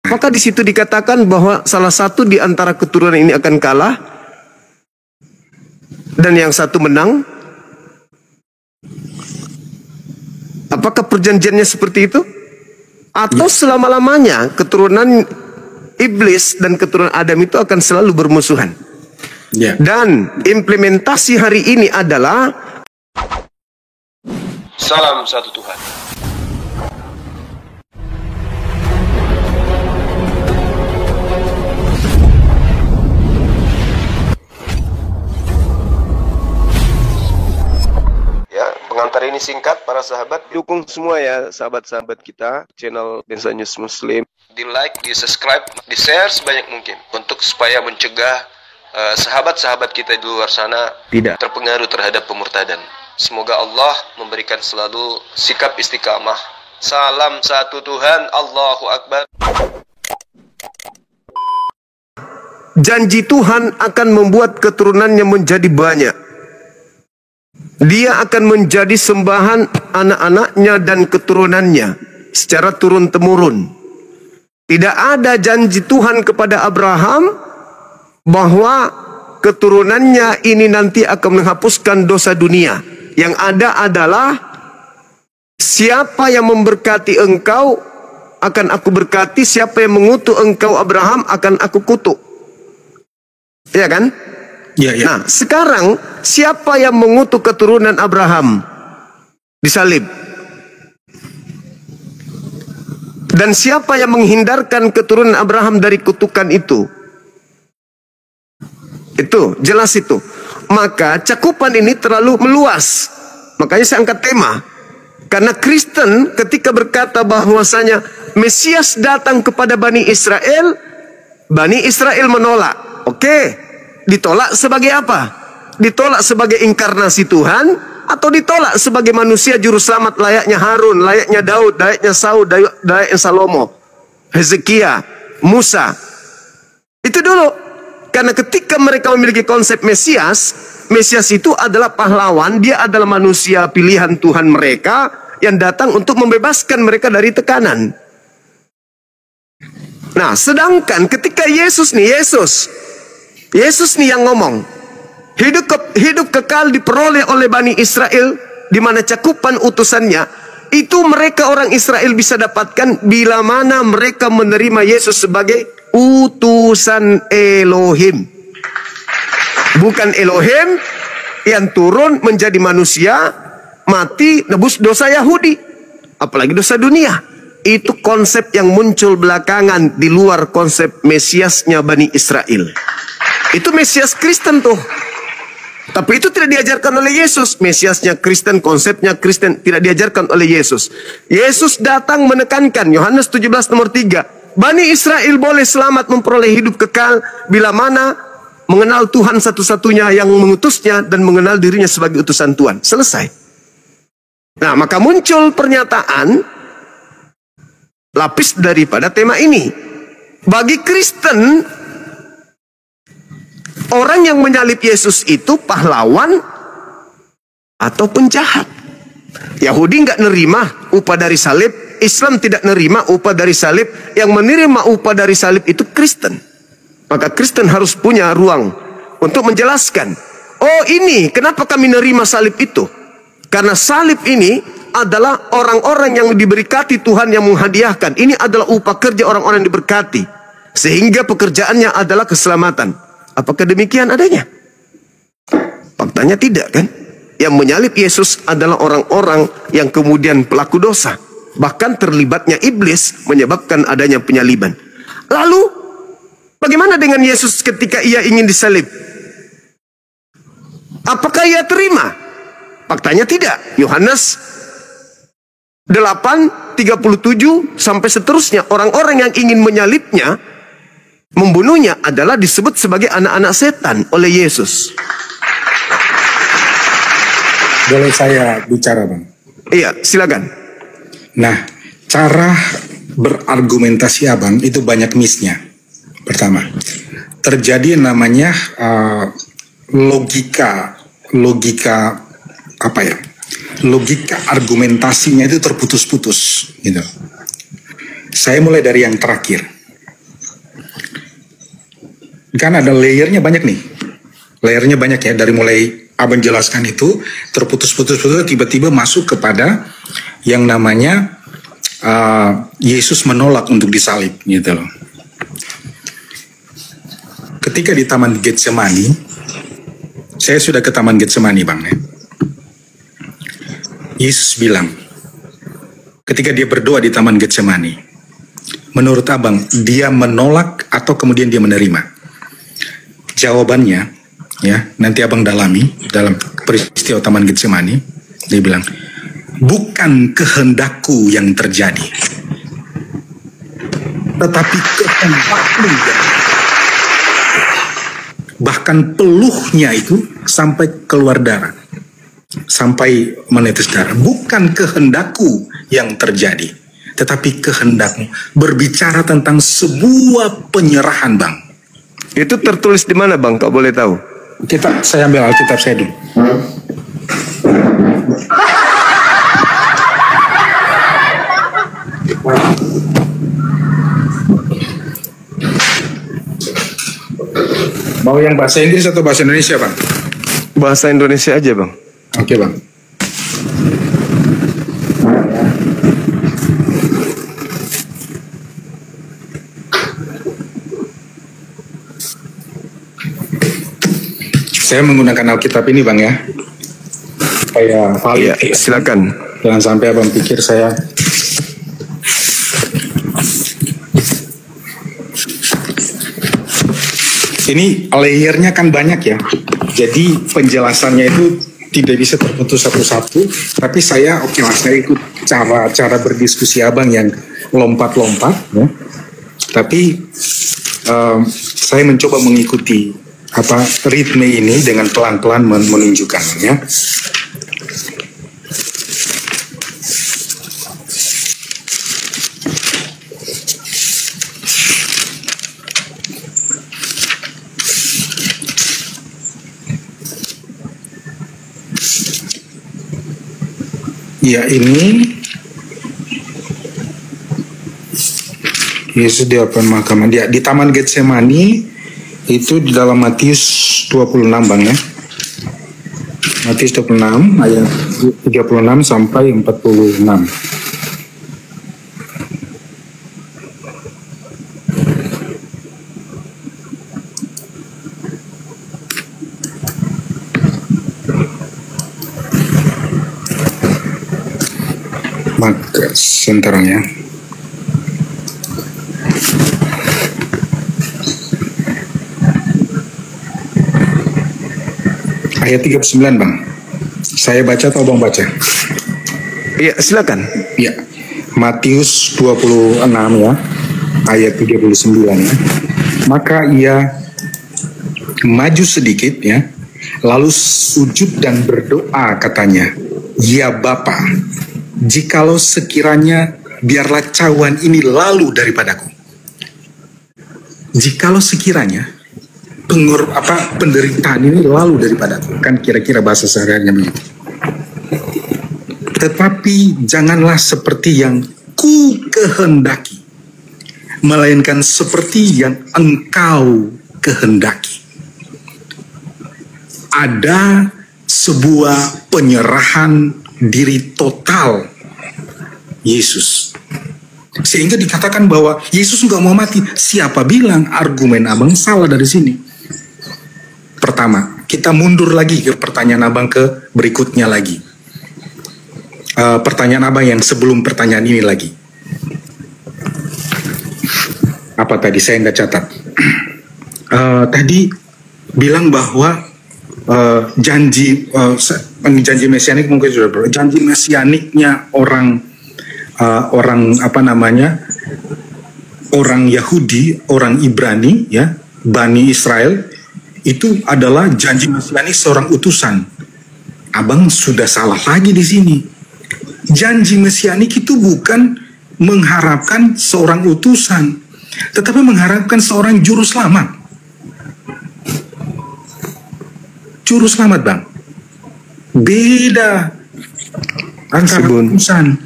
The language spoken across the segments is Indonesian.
Apakah di situ dikatakan bahwa salah satu di antara keturunan ini akan kalah dan yang satu menang? Apakah perjanjiannya seperti itu? Atau selama-lamanya keturunan iblis dan keturunan Adam itu akan selalu bermusuhan? Dan implementasi hari ini adalah salam satu Tuhan. Pengantar ini singkat, para sahabat. Dukung semua ya sahabat-sahabat kita, channel Densa News Muslim. Di like, di subscribe, di share sebanyak mungkin. Untuk supaya mencegah sahabat-sahabat kita di luar sana tidak terpengaruh terhadap pemurtadan. Semoga Allah memberikan selalu sikap istiqamah. Salam satu Tuhan, Allahu Akbar. Janji Tuhan akan membuat keturunannya menjadi banyak. Dia akan menjadi sembahan anak-anaknya dan keturunannya secara turun-temurun. Tidak ada janji Tuhan kepada Abraham bahwa keturunannya ini nanti akan menghapuskan dosa dunia. Yang ada adalah siapa yang memberkati engkau akan aku berkati, siapa yang mengutuk engkau Abraham akan aku kutuk. Iya kan? Ya. Nah, sekarang siapa yang mengutuk keturunan Abraham? Disalib. Dan siapa yang menghindarkan keturunan Abraham dari kutukan itu? Itu, jelas itu. Maka cakupan ini terlalu meluas. Makanya saya angkat tema. Karena Kristen ketika berkata bahwasanya Mesias datang kepada Bani Israel menolak. Oke. Ditolak sebagai apa? Ditolak sebagai inkarnasi Tuhan atau ditolak sebagai manusia juru selamat layaknya Harun, layaknya Daud, layaknya Saul, layaknya Salomo, Hezekia, Musa. Itu dulu. Karena ketika mereka memiliki konsep Mesias itu adalah pahlawan, dia adalah manusia pilihan Tuhan mereka yang datang untuk membebaskan mereka dari tekanan. Nah, sedangkan ketika Yesus nih yang ngomong, hidup kekal diperoleh oleh Bani Israel, di mana cakupan utusannya itu mereka orang Israel bisa dapatkan bila mana mereka menerima Yesus sebagai utusan Elohim. Bukan Elohim yang turun menjadi manusia, mati, nebus dosa Yahudi, apalagi dosa dunia. Itu konsep yang muncul belakangan di luar konsep Mesiasnya Bani Israel. Itu Mesias Kristen tuh. Tapi itu tidak diajarkan oleh Yesus. Mesiasnya Kristen, konsepnya Kristen tidak diajarkan oleh Yesus. Yesus datang menekankan, Yohanes 17 nomor 3. Bani Israel boleh selamat memperoleh hidup kekal bila mana mengenal Tuhan satu-satunya yang mengutusnya dan mengenal dirinya sebagai utusan Tuhan. Selesai. Nah, maka muncul pernyataan lapis daripada tema ini. Bagi Kristen, orang yang menyalib Yesus itu pahlawan atau penjahat. Yahudi nggak nerima upah dari salib, Islam tidak nerima upah dari salib. Yang menerima upah dari salib itu Kristen. Maka Kristen harus punya ruang untuk menjelaskan, oh ini kenapa kami nerima salib itu. Karena salib ini adalah orang-orang yang diberkati Tuhan yang menghadiahkan. Ini adalah upah kerja orang-orang yang diberkati. Sehingga pekerjaannya adalah keselamatan. Apakah demikian adanya? Faktanya tidak kan? Yang menyalib Yesus adalah orang-orang yang kemudian pelaku dosa. Bahkan terlibatnya iblis menyebabkan adanya penyaliban. Lalu, bagaimana dengan Yesus ketika ia ingin disalib? Apakah ia terima? Faktanya tidak. Yohanes 8:37 sampai seterusnya. Orang-orang yang ingin menyalibnya, membunuhnya adalah disebut sebagai anak-anak setan oleh Yesus. Boleh saya bicara, Bang? Iya, silakan. Nah, cara berargumentasi Abang itu banyak miss-nya. Pertama, terjadi namanya logika argumentasinya itu terputus-putus gitu. Saya mulai dari yang terakhir. Kan ada layernya banyak nih. Layernya banyak ya, dari mulai abang jelaskan itu terputus-putus tiba-tiba masuk kepada yang namanya Yesus menolak untuk disalib gitu loh. Ketika di Taman Getsemani, saya sudah ke Taman Getsemani Bang ya. Yesus bilang, ketika dia berdoa di Taman Getsemani, menurut abang, dia menolak atau kemudian dia menerima? Jawabannya, ya nanti abang dalami dalam peristiwa Taman Getsemani, dia bilang, bukan kehendakku yang terjadi, tetapi kehendakmu yang terjadi. Bahkan peluhnya itu sampai keluar darah, sampai menetes darah. Bukan kehendakku yang terjadi, tetapi kehendakmu. Berbicara tentang sebuah penyerahan Bang. Itu tertulis di mana Bang, kau boleh tahu? Saya ambil Alkitab saya dulu. Mau yang bahasa Inggris atau bahasa Indonesia Bang? Bahasa Indonesia aja Bang. Oke Bang. Saya menggunakan Alkitab ini Bang ya, supaya valid. Ya, silakan. Jangan sampai abang pikir saya ini layernya kan banyak ya. Jadi penjelasannya itu tidak bisa terputus satu-satu. Tapi saya saya ikut cara berdiskusi abang yang lompat-lompat ya. Tapi saya mencoba mengikuti ritme ini dengan pelan-pelan menunjukkannya. Ya ini Yesus di hadapan mahkamah dia di Taman Getsemani itu di dalam Matius 26 Bang ya. Matius 26 ayat 36 sampai 46. Maka senternya ayat 39 Bang. Saya baca atau Bang baca? Iya, silakan. Ya. Matius 26 ya. Ayat 39 ya. Maka ia maju sedikit ya. Lalu sujud dan berdoa katanya, "Ya Bapa, jikalau sekiranya biarlah cawan ini lalu daripadaku." Jikalau sekiranya penderitaan ini lalu daripadaku, kan kira-kira bahasa sehari-harinya begitu. Tetapi janganlah seperti yang ku kehendaki, melainkan seperti yang engkau kehendaki. Ada sebuah penyerahan diri total Yesus, sehingga dikatakan bahwa Yesus nggak mau mati. Siapa bilang? Argumen abang salah dari sini. Pertama, kita mundur lagi ke pertanyaan abang ke berikutnya lagi. Pertanyaan abang yang sebelum pertanyaan ini lagi. Apa tadi? Saya nggak catat. Tadi bilang bahwa janji mesianik mungkin sudah berapa? Janji mesianiknya orang Yahudi, orang Ibrani ya, Bani Israel, itu adalah janji mesianik seorang utusan. Abang sudah salah lagi di sini. Janji mesianik itu bukan mengharapkan seorang utusan, tetapi mengharapkan seorang juru selamat. Juru selamat Bang. Beda antara utusan.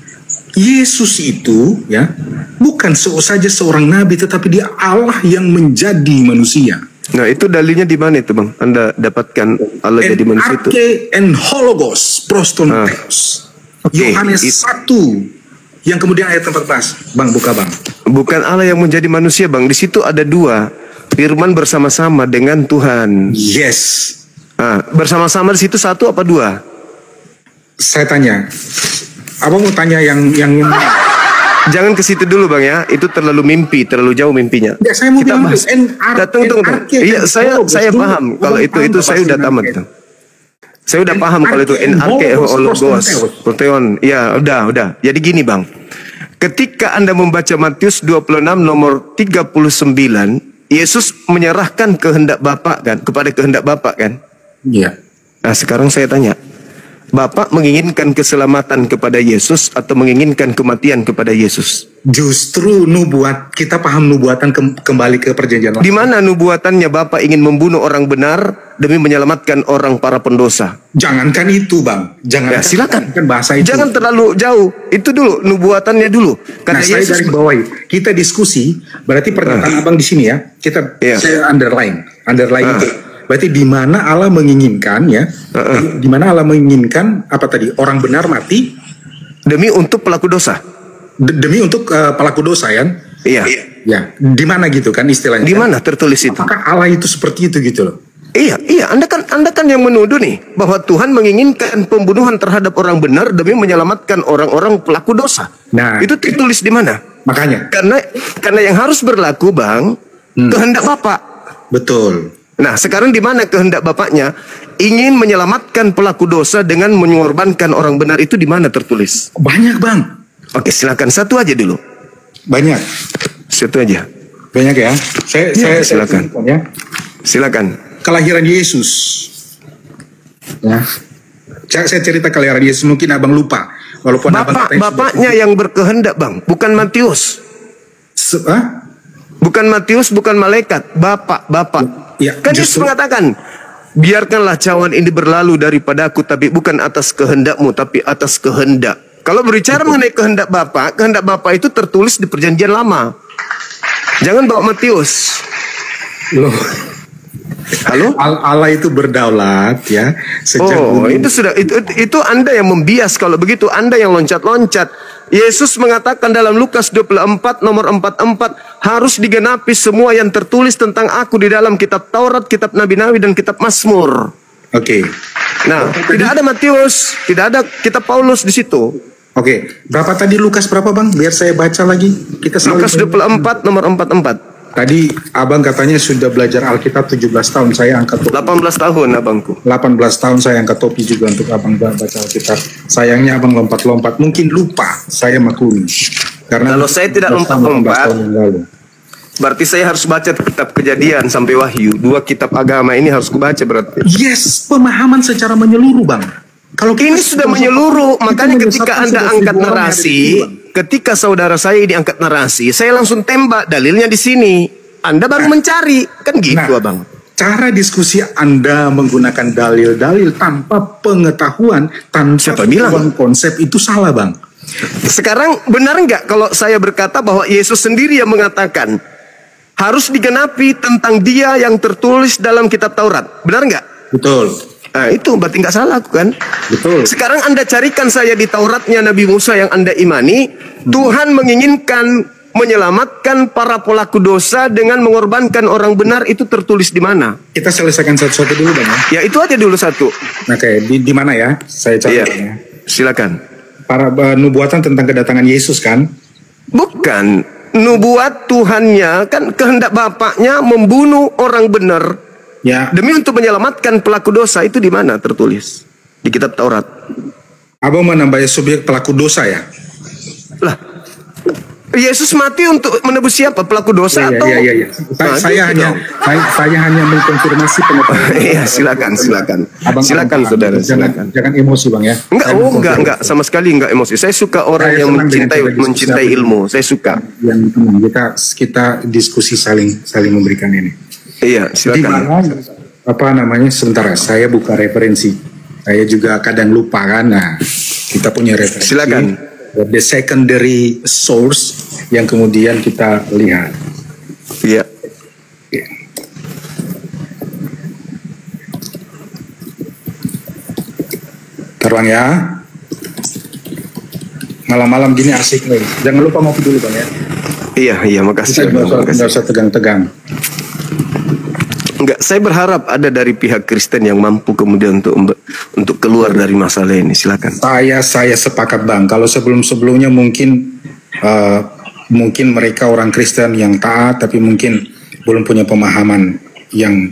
Yesus itu ya bukan saja seorang nabi, tetapi dia Allah yang menjadi manusia. Nah, itu dalilnya di mana itu, Bang? Anda dapatkan Allah jadi manusia itu? Arche and hologos proston theos. Oke, Yohanes 1 yang kemudian ayat 14. Bang, buka Bang. Bukan Allah yang menjadi manusia, Bang. Di situ ada dua. Firman bersama-sama dengan Tuhan. Yes. Bersama-sama di situ satu apa dua? Saya tanya. Abang mau tanya yang Jangan ke situ dulu, Bang, ya. Itu terlalu mimpi, terlalu jauh mimpinya. Ya, saya mau Kita bilang bahas. tunggu. Iya, saya paham kalau itu saya udah tamat tuh. Saya udah paham kalau itu NRK hologos proteon. Ya, udah. Jadi gini, Bang. Ketika Anda membaca Matius 26 nomor 39, Yesus menyerahkan kehendak Bapa kan, kepada kehendak Bapa kan? Iya. Nah, sekarang saya tanya. Bapak menginginkan keselamatan kepada Yesus atau menginginkan kematian kepada Yesus? Justru nubuat, kita paham nubuatan kembali ke perjanjian lama. Di mana nubuatannya Bapak ingin membunuh orang benar demi menyelamatkan orang para pendosa? Jangankan itu, Bang. Ya, silakan. Kan bahasa itu. Jangan terlalu jauh. Itu dulu nubuatannya dulu. Karena saya Yesus garis bawahi. Kita diskusi, berarti pernyataan Abang di sini ya. Saya underline itu. Berarti di mana Allah menginginkan ya? Di mana Allah menginginkan apa tadi? Orang benar mati demi untuk pelaku dosa. Demi untuk pelaku dosa ya? Iya. Ya. Di mana gitu kan istilahnya? Di mana tertulis itu? Apakah Allah itu seperti itu gitu loh? Iya. Anda kan yang menuduh nih bahwa Tuhan menginginkan pembunuhan terhadap orang benar demi menyelamatkan orang-orang pelaku dosa. Nah, itu tertulis di mana? Makanya. Karena yang harus berlaku, Bang, kehendak Bapak. Betul. Nah, sekarang di mana kehendak Bapaknya ingin menyelamatkan pelaku dosa dengan mengorbankan orang benar, itu di mana tertulis? Banyak, Bang. Oke, silakan satu aja dulu. Banyak. Satu aja. Banyak ya. Saya silakan. Ya. Silakan. Kelahiran Yesus. Ya. Saya cerita kelahiran Yesus, mungkin Abang lupa. Walaupun Bapaknya yang berkehendak, Bang, bukan Matius. Bukan Matius, bukan malaikat, Bapak. Ya, kan Yesus mengatakan, biarkanlah cawan ini berlalu daripadaku, tapi bukan atas kehendakmu, tapi atas kehendak. Kalau berbicara mengenai kehendak Bapak itu tertulis di perjanjian lama. Jangan bawa Matius. Loh. Halo? Allah itu berdaulat ya. Itu sudah itu Anda yang membias kalau begitu, Anda yang loncat-loncat. Yesus mengatakan dalam Lukas 24 nomor 44, harus digenapi semua yang tertulis tentang aku di dalam kitab Taurat, kitab Nabi-Nabi dan kitab Mazmur. Oke. Nah, tidak ada Matius, tidak ada kitab Paulus di situ. Oke. Berapa tadi Lukas berapa, Bang? Biar saya baca lagi. Lukas 24 nomor 44. Tadi Abang katanya sudah belajar Alkitab 17 tahun, saya angkat topi. 18 tahun Abangku. 18 tahun saya angkat topi juga untuk Abang baca Alkitab. Sayangnya Abang lompat-lompat, mungkin lupa, saya maklumi. Karena kalau saya tidak lompat-lompat, berarti saya harus baca kitab Kejadian sampai Wahyu. 2 kitab agama ini harus kubaca berarti. Yes, pemahaman secara menyeluruh, Bang. Kalau ini sudah menyeluruh, makanya ketika Anda angkat narasi, ketika saudara saya ini angkat narasi, saya langsung tembak dalilnya di sini. Anda baru mencari, kan gitu, Abang. Cara diskusi Anda menggunakan dalil-dalil tanpa pengetahuan, tanpa konsep itu salah, Bang. Sekarang benar nggak kalau saya berkata bahwa Yesus sendiri yang mengatakan harus digenapi tentang Dia yang tertulis dalam kitab Taurat? Benar nggak? Betul. Nah, itu berarti nggak salah aku kan? Betul. Sekarang Anda carikan saya di Tauratnya Nabi Musa yang Anda imani, Tuhan menginginkan menyelamatkan para pelaku dosa dengan mengorbankan orang benar, itu tertulis di mana? Kita selesaikan satu-satu dulu, Bang. Ya, itu aja dulu satu. Oke, di mana ya? Saya catat ya. Silakan. Para nubuatan tentang kedatangan Yesus kan? Bukan. Nubuat Tuhannya kan kehendak Bapaknya membunuh orang benar. Ya. Demi untuk menyelamatkan pelaku dosa, itu di mana tertulis? Di kitab Taurat. Abang menambah subjek pelaku dosa ya? Lah, Yesus mati untuk menebus siapa? Pelaku dosa atau? Iya. Saya hanya mengkonfirmasi pengetahuan. Iya, silakan. Silakan saudara, silakan. Jangan emosi, Bang ya. Enggak, sama sekali enggak emosi. Saya suka orang yang mencintai ilmu. Saya suka. Yang kita diskusi saling memberikan ini. Iya, silakan. Sebentar, saya buka referensi. Saya juga kadang lupa kan. Nah, kita punya referensi. Silakan. The secondary source yang kemudian kita lihat. Iya. Bentar bang ya. Malam-malam gini asik nih. Jangan lupa ngopi dulu bang ya. Iya, makasih. Nggak usah tegang-tegang. Enggak, saya berharap ada dari pihak Kristen yang mampu kemudian untuk keluar dari masalah ini. Silakan. Saya sepakat bang. Kalau sebelum-sebelumnya mungkin mereka orang Kristen yang taat, tapi mungkin belum punya pemahaman yang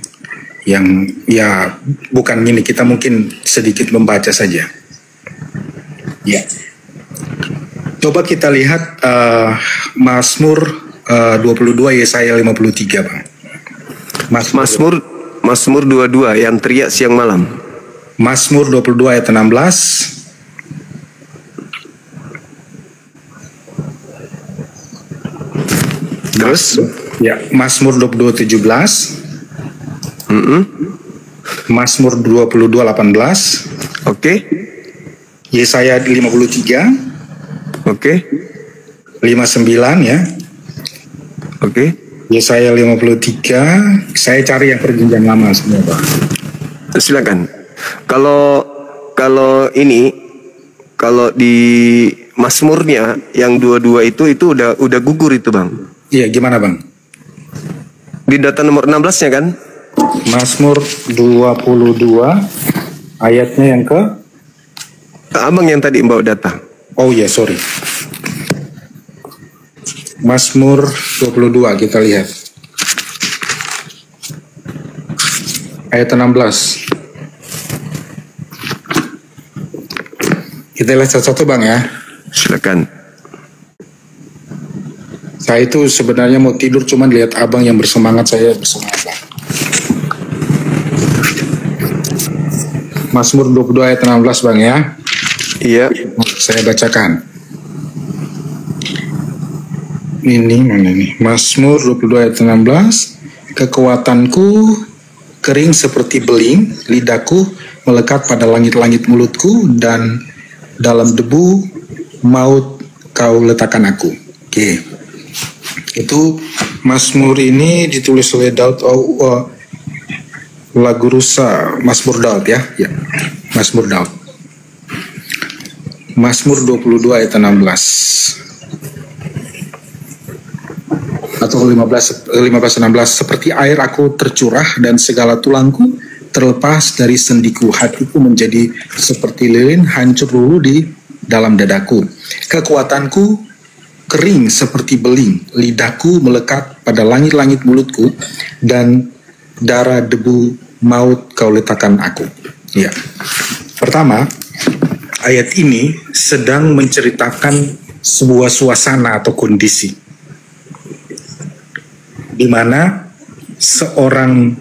ya bukan ini. Kita mungkin sedikit membaca saja. Ya. Coba kita lihat Mazmur 22 Yesaya 53 bang. Mazmur 22 yang teriak siang malam. Mazmur 22 ayat 16. Terus? Ya, Mazmur 22 17. Mazmur 22 18. Oke. Yesaya 53. Oke. 59 ya. Oke. Yesaya 53. Saya cari yang perjanjian lama semua Pak. Silakan. Kalau di Mazmurnya yang 22 itu udah gugur itu bang. Iya, gimana bang? Di data nomor 16-nya kan? Mazmur 22 ayatnya yang ke? Abang yang tadi bawa data. Oh iya, sorry. Mazmur 22 kita lihat. Ayat 16. Kita lihat satu-satu bang ya. Silakan. Saya itu sebenarnya mau tidur, cuman lihat abang yang bersemangat, saya bersemangat bang. Mazmur 22 ayat 16 bang ya. Iya. Saya bacakan. Ini mana nih? Mazmur 22 ayat 16. Kekuatanku kering seperti beling, lidahku melekat pada langit-langit mulutku, dan dalam debu maut kau letakkan aku. Oke. Itu Mazmur ini ditulis oleh Daud, lagu Rusa, Mazmur Daud ya. Ya. Mazmur Daud. Mazmur 22 ayat 16 atau 15-16. Seperti air aku tercurah dan segala tulangku terlepas dari sendiku. Hatiku menjadi seperti lilin, hancur lulu di dalam dadaku. Kekuatanku kering seperti beling, lidahku melekat pada langit-langit mulutku, dan darah debu maut kau letakkan aku. Ya. Pertama, ayat ini sedang menceritakan sebuah suasana atau kondisi di mana seorang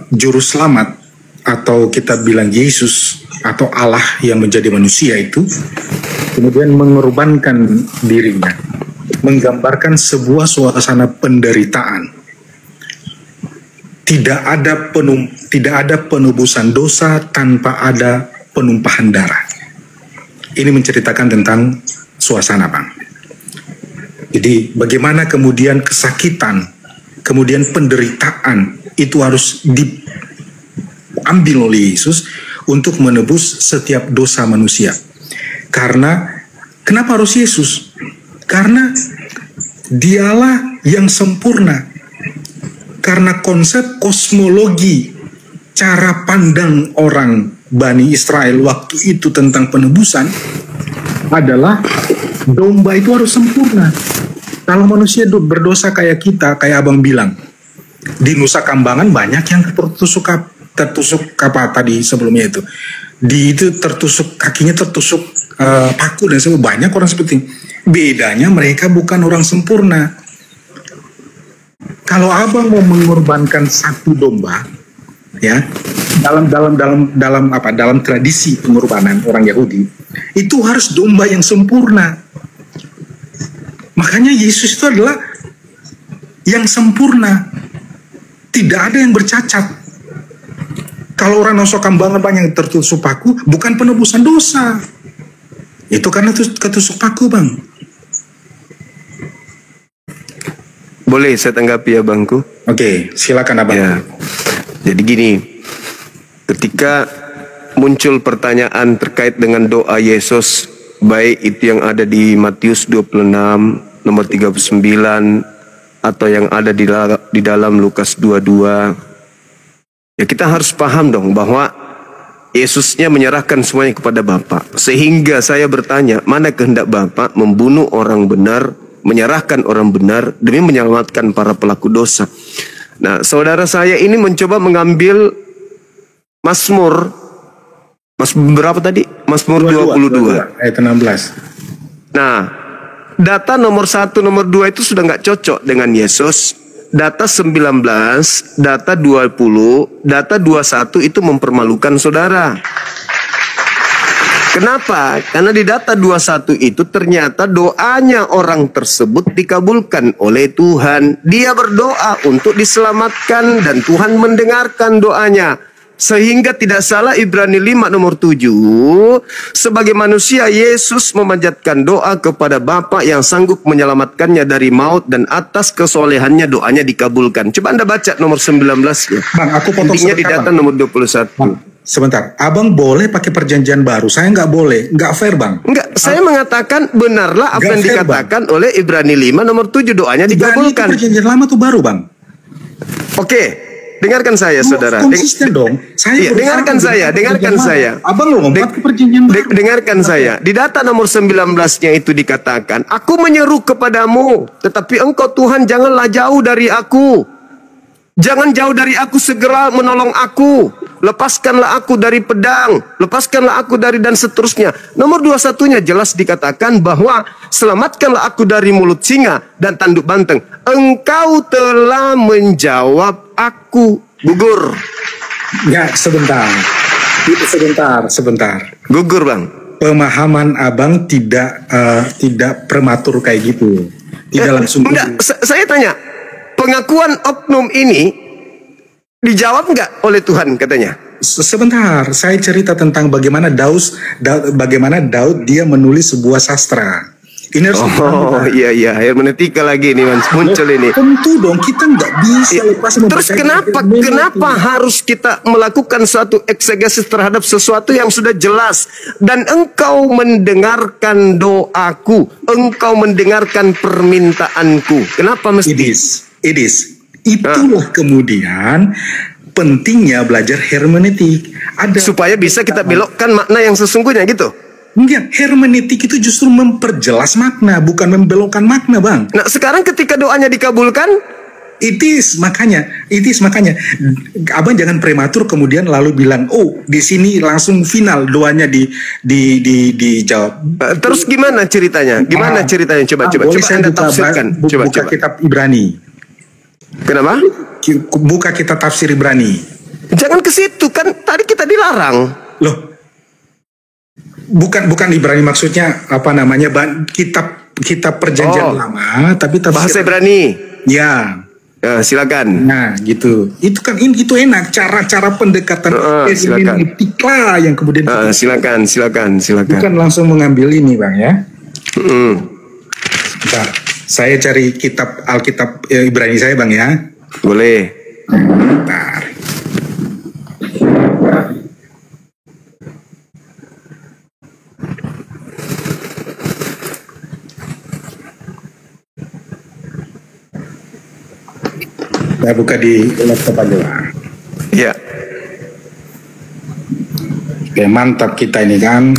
juru selamat, atau kita bilang Yesus atau Allah yang menjadi manusia itu kemudian mengorbankan dirinya, menggambarkan sebuah suasana penderitaan. Tidak ada penebusan dosa tanpa ada penumpahan darah. Ini menceritakan tentang suasana bang. Jadi bagaimana kemudian kesakitan, kemudian penderitaan itu harus diambil oleh Yesus untuk menebus setiap dosa manusia. Karena kenapa harus Yesus? Karena dialah yang sempurna. Karena konsep kosmologi, cara pandang orang Bani Israel waktu itu tentang penebusan adalah domba itu harus sempurna. Kalau manusia berdosa kayak kita, kayak abang bilang, di Nusa Kambangan banyak yang tertusuk apa tadi sebelumnya itu, tertusuk kakinya, tertusuk paku dan sebagainya. Banyak orang seperti ini. Bedanya mereka bukan orang sempurna. Kalau abang mau mengorbankan satu domba, ya, dalam tradisi pengorbanan orang Yahudi, itu harus domba yang sempurna. Makanya Yesus itu adalah yang sempurna, tidak ada yang bercacat. Kalau orang Nusa Kambangan banyak yang tertusuk paku, bukan penebusan dosa, itu karena ketusuk paku bang. Boleh saya tanggapi ya bangku? Oke, silakan abang. Ya. Jadi gini, ketika muncul pertanyaan terkait dengan doa Yesus, baik itu yang ada di Matius 26 nomor 39 atau yang ada di dalam Lukas 22. Ya, kita harus paham dong bahwa Yesusnya menyerahkan semuanya kepada Bapa. Sehingga saya bertanya, mana kehendak Bapa membunuh orang benar, menyerahkan orang benar demi menyelamatkan para pelaku dosa. Nah, saudara saya ini mencoba mengambil Mazmur berapa tadi? Mazmur 22 ayat 16. Nah, data nomor 1, nomor 2 itu sudah nggak cocok dengan Yesus. Data 19, data 20, data 21 itu mempermalukan saudara. Kenapa? Karena di data 21 itu ternyata doanya orang tersebut dikabulkan oleh Tuhan. Dia berdoa untuk diselamatkan dan Tuhan mendengarkan doanya. Sehingga tidak salah Ibrani 5 nomor 7, sebagai manusia Yesus memanjatkan doa kepada Bapa yang sanggup menyelamatkannya dari maut, dan atas kesolehannya doanya dikabulkan. Coba Anda baca nomor 19 ya. Bang, aku potong Intinya di sebentar, data Bang. nomor 21. Bang, sebentar, abang boleh pakai perjanjian baru, saya nggak boleh, nggak fair bang. Enggak, saya mengatakan benarlah apa Nggak yang fair, dikatakan oleh Ibrani 5 nomor 7, doanya Ibrani itu dikabulkan. perjanjian lama tuh baru bang. Oke. Dengarkan saya, saudara. Konsisten dong. Iya, dengarkan saya, dengarkan saya. Abang lompat ke perjanjian baru. Dengarkan saya. Di data nomor 19-nya itu dikatakan, aku menyeru kepadamu, tetapi engkau Tuhan janganlah jauh dari aku. Jangan jauh dari aku, segera menolong aku. Lepaskanlah aku dari pedang, lepaskanlah aku dari, dan seterusnya. Nomor 21-nya jelas dikatakan bahwa selamatkanlah aku dari mulut singa dan tanduk banteng. Engkau telah menjawab aku. Gugur. Ya, sebentar. Sebentar. Gugur, Bang. Pemahaman abang tidak prematur kayak gitu. Tidak langsung. Enggak, saya tanya. Pengakuan oknum ini dijawab enggak oleh Tuhan katanya? Sebentar, saya cerita tentang bagaimana Daud dia menulis sebuah sastra. Ini harus iya, hermeneutika lagi nih muncul ini. Tentu dong, kita nggak bisa lepas. Terus kenapa harus kita melakukan suatu eksegesis terhadap sesuatu yang sudah jelas? Dan engkau mendengarkan doaku, engkau mendengarkan permintaanku. Kenapa mesti? It is. Itulah kemudian pentingnya belajar hermeneutik. Supaya bisa kita belokkan makna yang sesungguhnya gitu. Enggak, hermeneutik itu justru memperjelas makna, bukan membelokkan makna, Bang. Nah, sekarang ketika doanya dikabulkan, it is makanya. Abang jangan prematur kemudian lalu bilang, "Oh, di sini langsung final doanya dijawab." Terus gimana ceritanya? Gimana ceritanya? Coba Anda tafsirkan. Coba kitab Ibrani. Kenapa? Buka kitab tafsir Ibrani. Jangan ke situ, kan tadi kita dilarang. Loh. Bukan Ibrani, maksudnya apa namanya? Kitab perjanjian lama, tapi tafsir bahasa Ibrani. Ya. Silakan. Nah, gitu. Itu enak cara pendekatan hermeneutika yang kemudian silakan. Bukan langsung mengambil ini, Bang ya. Bentar, saya cari Alkitab Ibrani saya, Bang ya. Boleh. Bentar. Saya buka di laptop aja, Bang. Iya. Oke, mantap kita ini kan.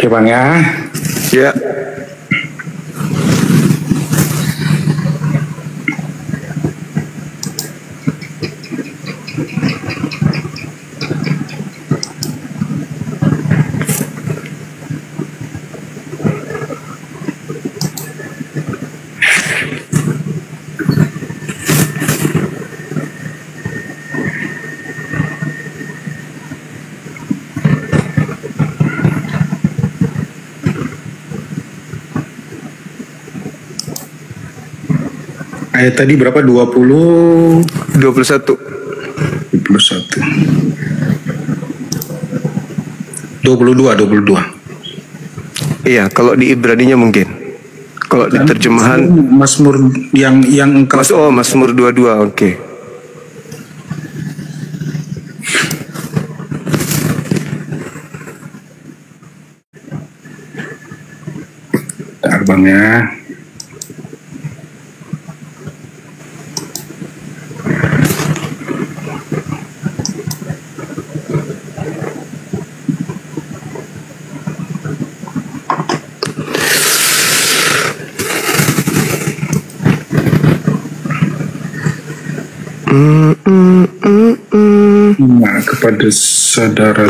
Oke, Bang ya. Ya. ayat tadi berapa? 20 21. 21 22. Iya, kalau di Ibraninya mungkin. Kalau di terjemahan Mazmur yang engkau Mazmur 22, oke. Bentar Bang ya. Nah, kepada saudara.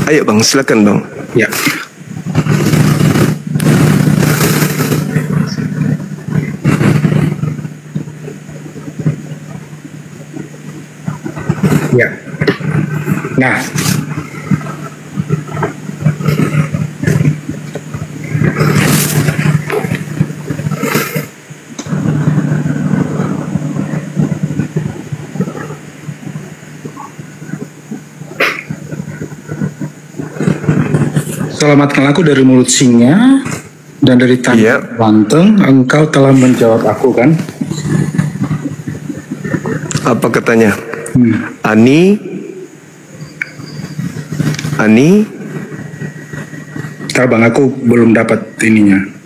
Ayo Bang, silakan Bang. Ya. Ya. Nah, selamatkanlah aku dari mulut singa dan dari tangan Iya. banteng. Engkau telah menjawab aku, kan? Apa katanya? Ani. Ntar Bang, aku belum dapat ininya.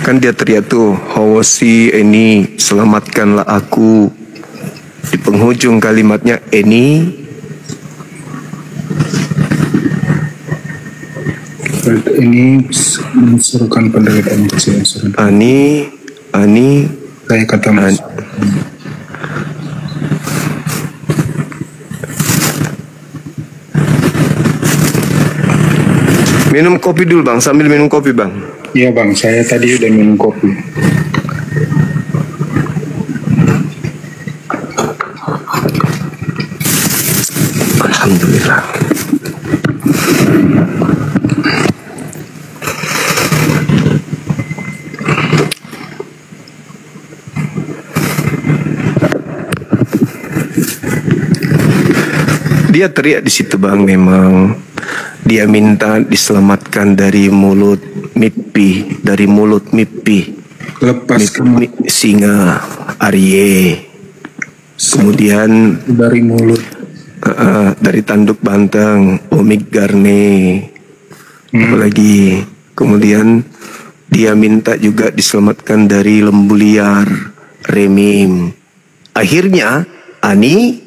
Kan dia teriak tuh, Hawasi ini, selamatkanlah aku. Di penghujung kalimatnya ini. Ini menserukan penderitaan kecil. Ani. Saya kata Mas. Minum kopi dulu Bang, sambil minum kopi Bang. Iya Bang, saya tadi udah minum kopi. Alhamdulillah. Dia teriak di situ Bang, memang dia minta diselamatkan dari mulut mimpi, Lepaskan singa Arye. Kemudian dari mulut. dari tanduk banteng Omik Garne. Apalagi kemudian dia minta juga diselamatkan dari lembu liar Remim. Akhirnya Ani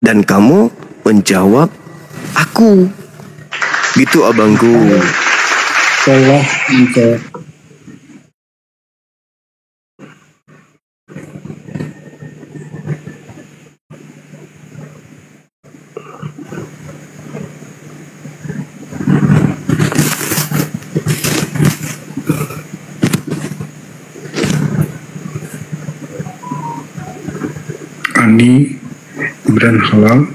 dan kamu menjawab aku. Gitu abangku. Telah menjawab. Ani Ibran halal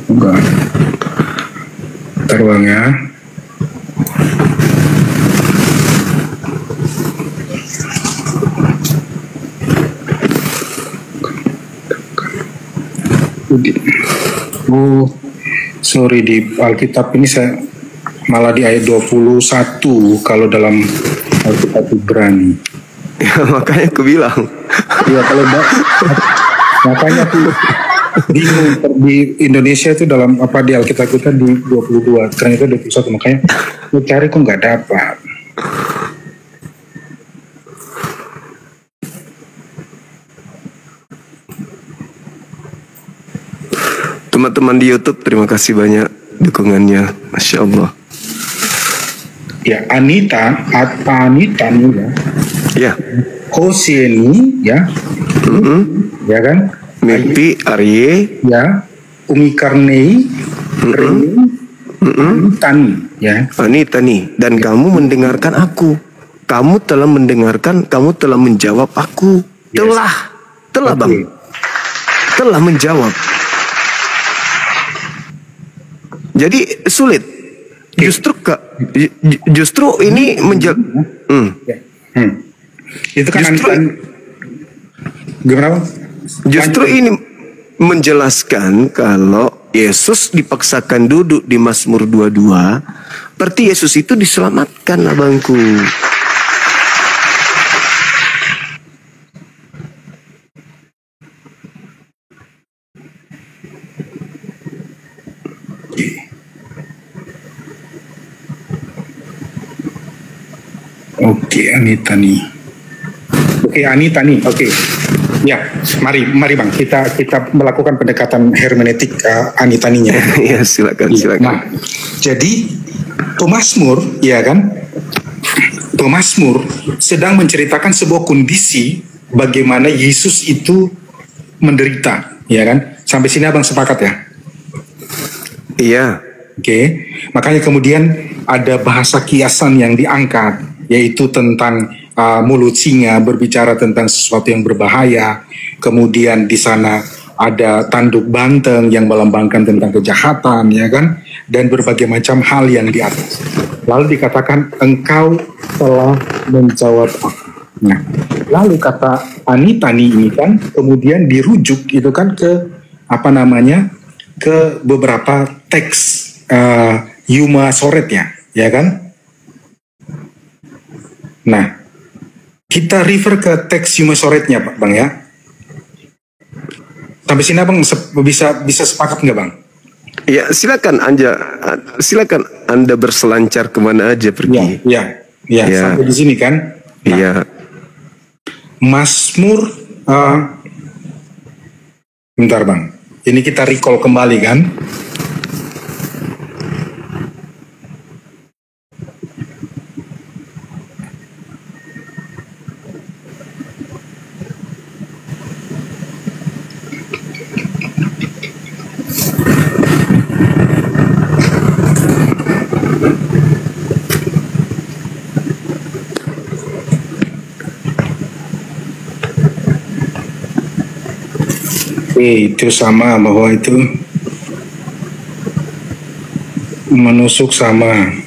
enggak teruangnya. Oh sorry, di Alkitab ini saya malah di ayat 21 kalau dalam Alkitab Ibrani. Ya, makanya aku bilang. Iya kalau makanya tuh bingung di Indonesia itu dalam apa di Alkitab kita di 22 ternyata 21, makanya gue cari kok nggak dapat. Teman-teman di YouTube, terima kasih banyak dukungannya, Masya Allah. Ya Anita nih ya, Ya, Hoseni ya, ya kan, Mimpi Arye. Ya. Ungikarnei. Tani. Ya. Tani. Dan kamu mendengarkan aku. Kamu telah mendengarkan, kamu telah menjawab aku. Yes. Telah Bang. Telah menjawab. Jadi sulit. Justru ini Itu kan gimana? Justru ini menjelaskan kalau Yesus dipaksakan duduk di Mazmur 22, berarti Yesus itu diselamatkan, abangku. Oke, Anitani. Oke. Ya, mari Bang, kita melakukan pendekatan hermeneutik Anitaninya. Ya, silakan. Nah, jadi pemazmur, ya kan? Pemazmur sedang menceritakan sebuah kondisi bagaimana Yesus itu menderita, ya kan? Sampai sini Abang sepakat ya? Iya. Oke, makanya kemudian ada bahasa kiasan yang diangkat, yaitu tentang mulut singa berbicara tentang sesuatu yang berbahaya. Kemudian di sana ada tanduk banteng yang melambangkan tentang kejahatan, ya kan? Dan berbagai macam hal yang di atas. Lalu dikatakan engkau telah menjawab aku. Nah, lalu kata Anitani ini kan kemudian dirujuk itu kan ke ke beberapa teks Yuma Soretnya, ya kan? Nah, kita refer ke teks Yuma Soretnya, Bang ya. Sampai sini Bang bisa sepakat nggak Bang? Ya, silakan Anda berselancar kemana aja pergi. Ya. Sampai di sini kan? Iya. Mazmur, bentar Bang. Ini kita recall kembali kan? Itu sama bahwa itu menusuk sama.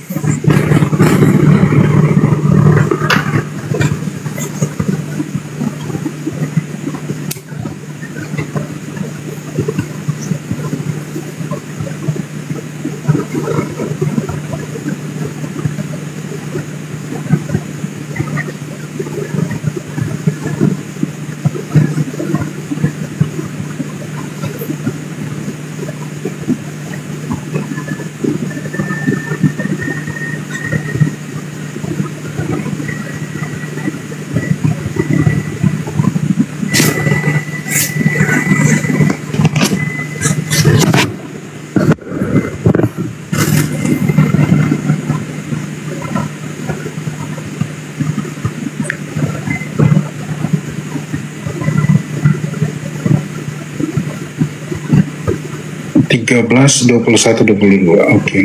Tiga 21, 22, oke.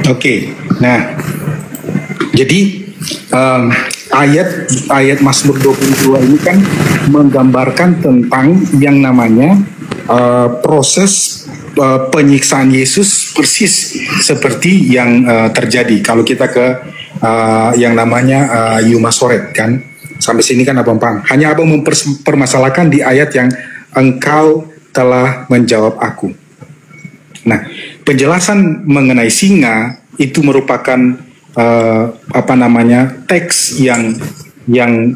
Oke, nah, jadi ayat Mazmur 22 ini kan menggambarkan tentang yang namanya proses penyiksaan Yesus persis seperti yang terjadi. Kalau kita ke yang namanya Yuma Soret kan, sampai sini kan Abang paham. Hanya Abang mempermasalahkan di ayat yang engkau telah menjawab aku. Nah, penjelasan mengenai singa itu merupakan teks yang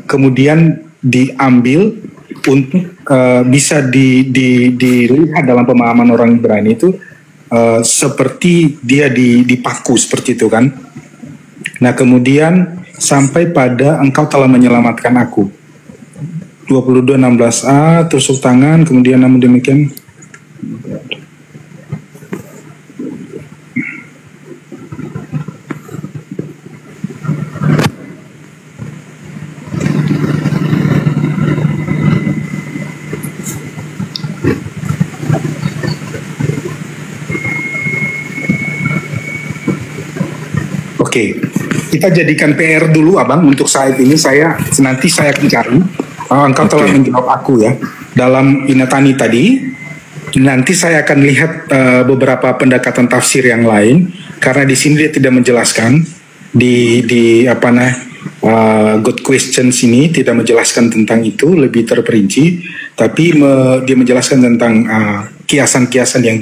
kemudian diambil untuk bisa dilihat dalam pemahaman orang Ibrani itu seperti dia dipaku seperti itu kan. Nah kemudian sampai pada engkau telah menyelamatkan aku. 22:16a, tusuk tangan, kemudian namun demikian. Oke, kita jadikan PR dulu abang untuk saat ini. Nanti saya akan cari. Engkau telah menjawab aku ya dalam Inatani tadi. Nanti saya akan lihat beberapa pendekatan tafsir yang lain karena di sini dia tidak menjelaskan di good questions ini tidak menjelaskan tentang itu lebih terperinci, tapi dia menjelaskan tentang kiasan-kiasan yang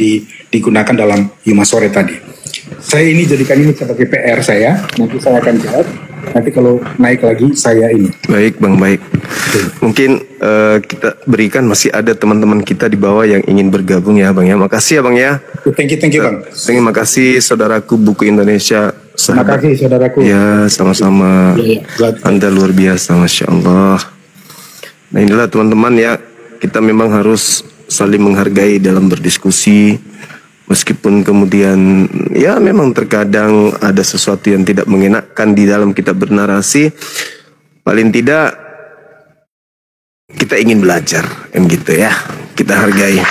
digunakan dalam Yuma Sore tadi. Saya ini jadikan ini sebagai PR saya. Nanti saya akan jawab. Nanti kalau naik lagi saya ini. Baik Bang, baik. Mungkin kita berikan masih ada teman-teman kita di bawah yang ingin bergabung ya Bang ya. Makasih ya Bang ya. Thank you Bang. Terima kasih saudaraku Buku Indonesia. Terima kasih saudaraku. Ya sama-sama. Anda luar biasa, Masya Allah. Nah inilah teman-teman ya. Kita memang harus saling menghargai dalam berdiskusi. Meskipun kemudian ya memang terkadang ada sesuatu yang tidak mengenakan di dalam kita bernarasi, paling tidak kita ingin belajar kan gitu ya, kita hargai.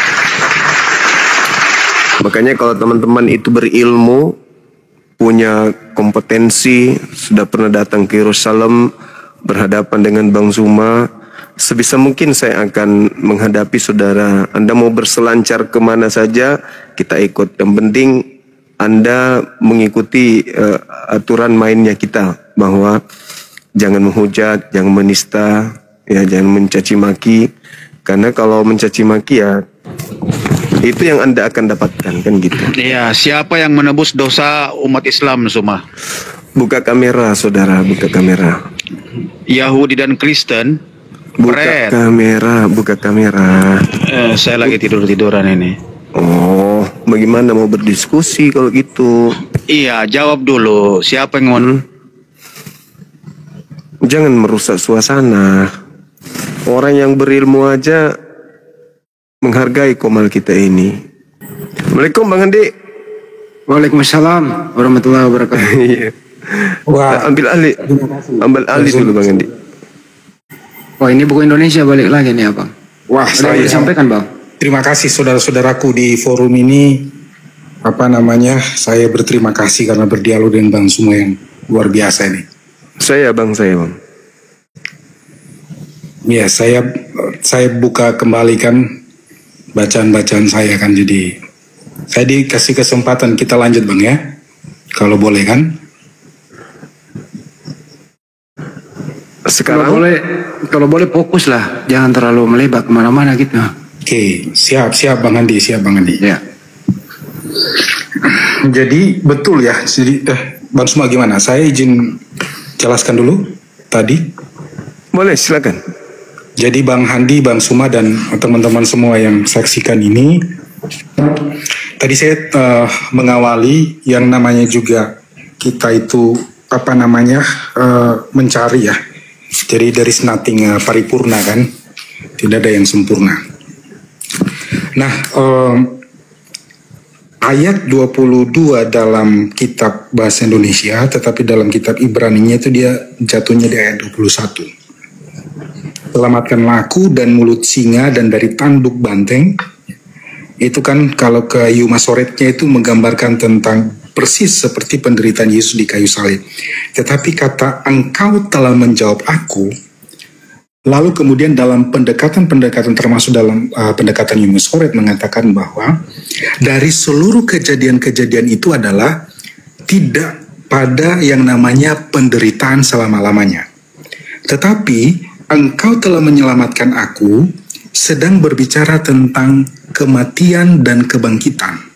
Makanya kalau teman-teman itu berilmu, punya kompetensi, sudah pernah datang ke Yerusalem berhadapan dengan Bang Zuma, sebisa mungkin saya akan menghadapi saudara. Anda mau berselancar kemana saja, kita ikut. Yang penting Anda mengikuti aturan mainnya kita, bahwa jangan menghujat, jangan menista, ya jangan mencaci maki. Karena kalau mencaci maki ya itu yang Anda akan dapatkan kan gitu. Iya, siapa yang menebus dosa umat Islam semua? Buka kamera saudara, buka kamera. Yahudi dan Kristen. Buka kamera, buka kamera. Saya lagi tidur-tiduran ini. Oh, bagaimana mau berdiskusi kalau gitu? Iya, jawab dulu. Siapa yang mau? Jangan merusak suasana. Orang yang berilmu aja menghargai komal kita ini. Assalamualaikum Bang Andi. Waalaikumsalam warahmatullahi wabarakatuh. Wah, ambil alih dulu Bang Andi. Wah, ini Buku Indonesia balik lagi nih Abang. Wah, saya disampaikan Bang. Terima kasih saudara-saudaraku di forum ini. Saya berterima kasih karena berdialog dengan Bang Zuma yang luar biasa ini. Saya Bang. Ya, saya buka kembali kan bacaan-bacaan saya kan, jadi saya dikasih kesempatan kita lanjut Bang ya. Kalau boleh kan? Sekarang kalau boleh fokus lah, jangan terlalu melebar kemana-mana gitu. Oke, siap Bang Andi, Ya. Jadi betul ya. Jadi Bang Zuma gimana? Saya izin jelaskan dulu tadi. Boleh, silakan. Jadi Bang Handi, Bang Zuma dan teman-teman semua yang saksikan ini, tadi saya mengawali yang namanya juga kita itu mencari ya. Jadi there is nothing paripurna kan, tidak ada yang sempurna. Nah, ayat 22 dalam kitab bahasa Indonesia, tetapi dalam kitab Ibraninya itu dia jatuhnya di ayat 21. Selamatkanlah aku dan mulut singa dan dari tanduk banteng. Itu kan kalau ke Yuma Soretnya itu menggambarkan tentang persis seperti penderitaan Yesus di kayu salib. Tetapi kata engkau telah menjawab aku, lalu kemudian dalam pendekatan termasuk dalam pendekatan Yuma Soret mengatakan bahwa dari seluruh kejadian-kejadian itu adalah tidak pada yang namanya penderitaan selama-lamanya. Tetapi engkau telah menyelamatkan aku sedang berbicara tentang kematian dan kebangkitan.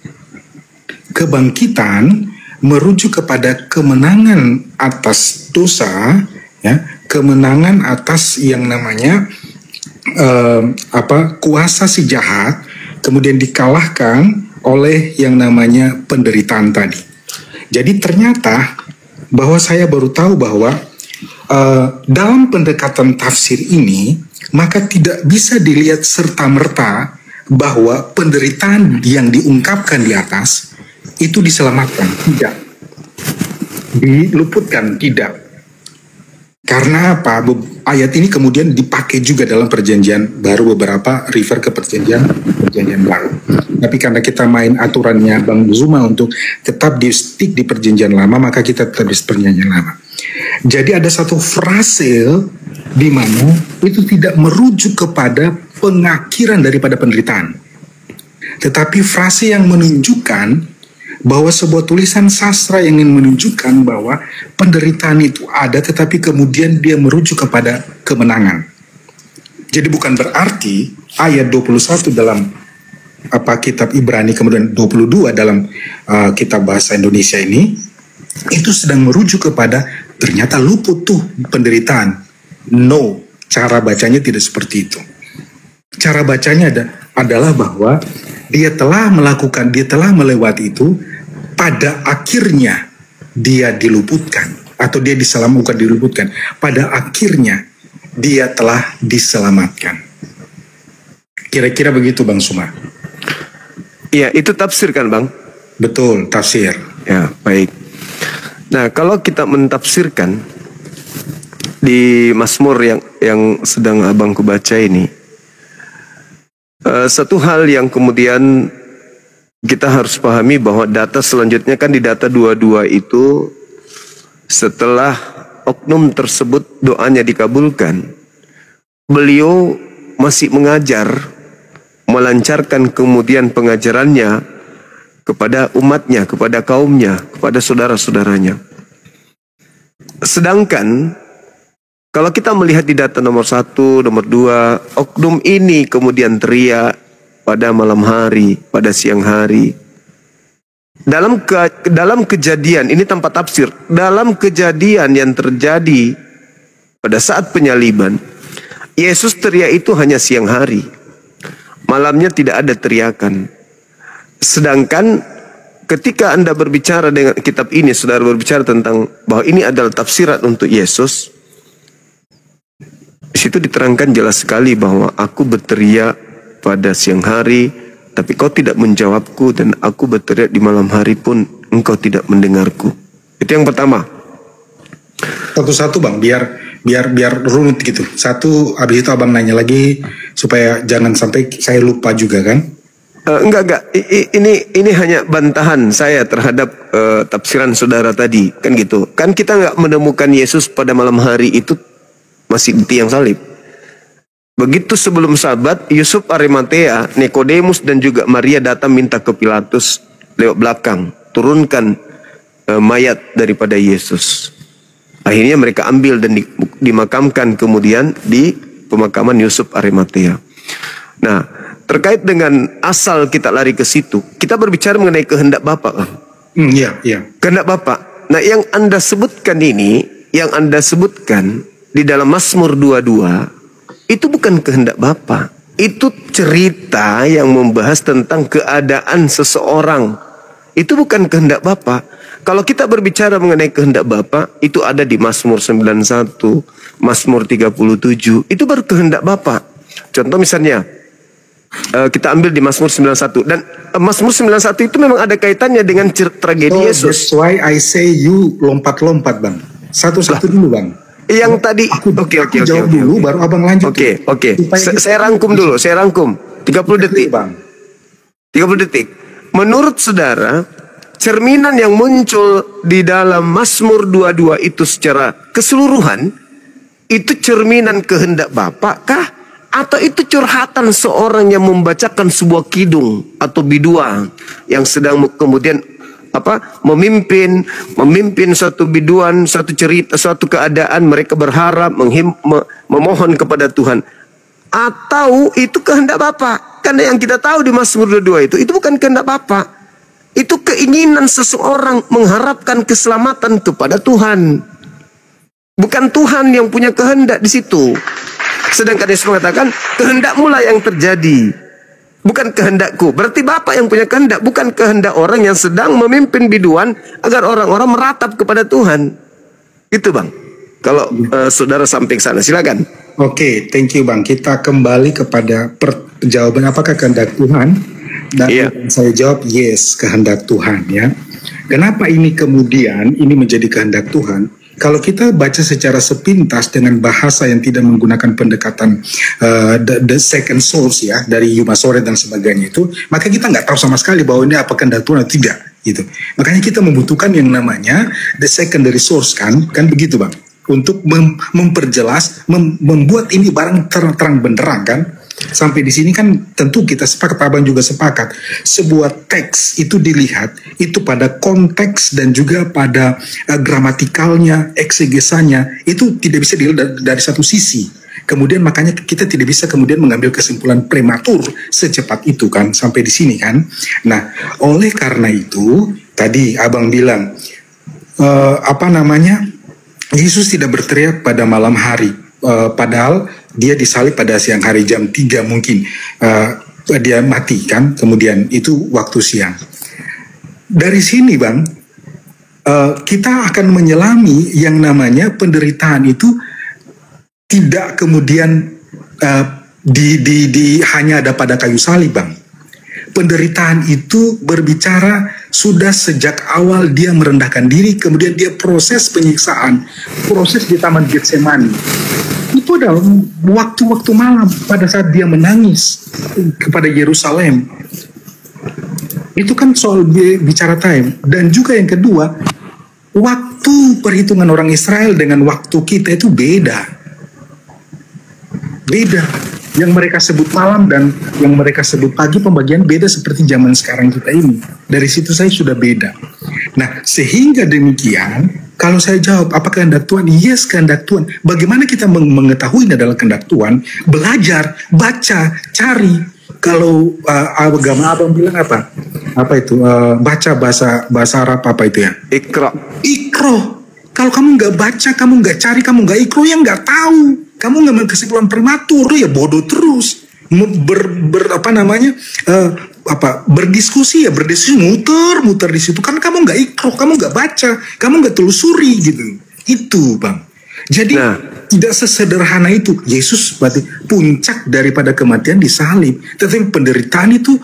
Kebangkitan merujuk kepada kemenangan atas dosa, ya, kemenangan atas yang namanya kuasa si jahat kemudian dikalahkan oleh yang namanya penderitaan tadi. Jadi ternyata bahwa saya baru tahu bahwa dalam pendekatan tafsir ini maka tidak bisa dilihat serta-merta bahwa penderitaan yang diungkapkan di atas itu diselamatkan, tidak. Diluputkan, tidak. Karena apa? Ayat ini kemudian dipakai juga dalam perjanjian baru, beberapa refer ke perjanjian baru. Tapi karena kita main aturannya Bang Zuma untuk tetap di stick di perjanjian lama, maka kita tetap di perjanjian lama. Jadi ada satu frase di mana itu tidak merujuk kepada pengakhiran daripada penderitaan, tetapi frase yang menunjukkan bahwa sebuah tulisan sastra yang ingin menunjukkan bahwa penderitaan itu ada, tetapi kemudian dia merujuk kepada kemenangan. Jadi bukan berarti ayat 21 dalam kitab Ibrani kemudian 22 dalam kitab bahasa Indonesia ini itu sedang merujuk kepada ternyata luput tuh penderitaan. No, cara bacanya tidak seperti itu. Cara bacanya adalah bahwa dia telah melewati itu, pada akhirnya dia diluputkan, atau dia diselamatkan, diluputkan. Pada akhirnya dia telah diselamatkan. Kira-kira begitu Bang Suma. Iya, itu tafsir kan Bang? Betul, tafsir. Ya, baik. Nah, kalau kita mentafsirkan di Mazmur yang sedang abangku baca ini, satu hal yang kemudian kita harus pahami bahwa data selanjutnya kan di data 22 itu setelah oknum tersebut doanya dikabulkan, beliau masih mengajar, melancarkan kemudian pengajarannya kepada umatnya, kepada kaumnya, kepada saudara-saudaranya. Sedangkan kalau kita melihat di data nomor 1, nomor 2, oknum ini kemudian teriak pada malam hari, pada siang hari. Dalam kejadian, ini tanpa tafsir, dalam kejadian yang terjadi pada saat penyaliban, Yesus teriak itu hanya siang hari. Malamnya tidak ada teriakan. Sedangkan ketika Anda berbicara dengan kitab ini, saudara berbicara tentang bahwa ini adalah tafsiran untuk Yesus, di situ diterangkan jelas sekali bahwa aku berteriak pada siang hari, tapi kau tidak menjawabku, dan aku berteriak di malam hari pun engkau tidak mendengarku. Itu yang pertama. Satu-satu Bang, biar runut gitu. Satu, habis itu Abang nanya lagi supaya jangan sampai saya lupa juga kan? Enggak. Ini hanya bantahan saya terhadap tafsiran saudara tadi, kan gitu. Kan kita enggak menemukan Yesus pada malam hari itu masih di tiang salib. Begitu sebelum Sabat, Yusuf Arimatea, Nikodemus dan juga Maria datang minta ke Pilatus lewat belakang, turunkan mayat daripada Yesus. Akhirnya mereka ambil dan dimakamkan kemudian di pemakaman Yusuf Arimatea. Nah, terkait dengan asal kita lari ke situ, kita berbicara mengenai kehendak Bapa kan? Iya. Kehendak Bapa. Nah, yang Anda sebutkan ini, yang Anda sebutkan di dalam Mazmur 22, itu bukan kehendak Bapa. Itu cerita yang membahas tentang keadaan seseorang. Itu bukan kehendak Bapa. Kalau kita berbicara mengenai kehendak Bapa, itu ada di Mazmur 91, Mazmur 37. Itu baru kehendak Bapa. Contoh misalnya, kita ambil di Mazmur 91. Dan Mazmur 91 itu memang ada kaitannya dengan tragedi Yesus. That's why I say you lompat-lompat Bang. Satu-satu dulu Bang. Yang tadi, oke. Jawab dulu, baru Abang lanjut. Oke. Saya rangkum dulu, 30 detik. Bang. 30 detik. Menurut saudara, cerminan yang muncul di dalam Mazmur 22 itu secara keseluruhan, itu cerminan kehendak Bapa kah? Atau itu curhatan seorang yang membacakan sebuah kidung atau biduan yang sedang kemudian memimpin suatu biduan, suatu cerita, suatu keadaan, mereka berharap memohon kepada Tuhan. Atau itu kehendak Bapa? Karena yang kita tahu di Mazmur 22 itu bukan kehendak Bapa. Itu keinginan seseorang mengharapkan keselamatan kepada Tuhan. Bukan Tuhan yang punya kehendak di situ. Sedangkan Yesus mengatakan, kehendakmu lah yang terjadi, bukan kehendakku. Berarti Bapa yang punya kehendak, bukan kehendak orang yang sedang memimpin biduan agar orang-orang meratap kepada Tuhan. Itu Bang. Kalau saudara samping sana, silakan. Oke, thank you Bang. Kita kembali kepada jawaban apakah kehendak Tuhan? Dan saya jawab yes, kehendak Tuhan ya. Kenapa ini kemudian ini menjadi kehendak Tuhan? Kalau kita baca secara sepintas dengan bahasa yang tidak menggunakan pendekatan the second source ya dari Yuma Soret dan sebagainya itu, maka kita nggak tahu sama sekali bahwa ini apa kehendak Tuhan atau tidak gitu. Makanya kita membutuhkan yang namanya the secondary source kan begitu Bang, untuk memperjelas, membuat ini barang terang benderang kan. Sampai di sini kan tentu kita sepakat, Abang juga sepakat, sebuah teks itu dilihat itu pada konteks dan juga pada gramatikalnya, eksegesanya, itu tidak bisa dilihat dari satu sisi. Kemudian makanya kita tidak bisa kemudian mengambil kesimpulan prematur secepat itu kan, sampai di sini kan. Nah, oleh karena itu tadi Abang bilang Yesus tidak berteriak pada malam hari, padahal dia disalib pada siang hari jam 3 mungkin dia mati kan, kemudian itu waktu siang. Dari sini Bang, kita akan menyelami yang namanya penderitaan itu tidak kemudian hanya ada pada kayu salib Bang. Penderitaan itu berbicara sudah sejak awal dia merendahkan diri, kemudian dia proses penyiksaan, proses di Taman Getsemani. Itu adalah waktu-waktu malam pada saat dia menangis kepada Yerusalem. Itu kan soal bicara time. Dan juga yang kedua, waktu perhitungan orang Israel dengan waktu kita itu beda. Yang mereka sebut malam dan yang mereka sebut pagi, pembagian beda seperti zaman sekarang kita ini. Dari situ saya sudah beda. Nah, sehingga demikian, kalau saya jawab apakah kehendak Tuhan? Yes, kehendak Tuhan. Bagaimana kita mengetahui ini adalah kehendak Tuhan? Belajar, baca, cari. Kalau agama Abang bilang apa? Apa itu? Baca bahasa Arab apa itu ya? Ikra. Kalau kamu nggak baca, kamu nggak cari, kamu nggak ikro, ya nggak tahu. Kamu ngambil kesimpulan prematur, ya bodoh terus. Berdiskusi muter di situ. Karena kamu nggak ikro, kamu nggak baca, kamu nggak telusuri gitu. Itu Bang. Jadi tidak sesederhana itu. Yesus berarti puncak daripada kematian disalib. Tetapi penderitaan itu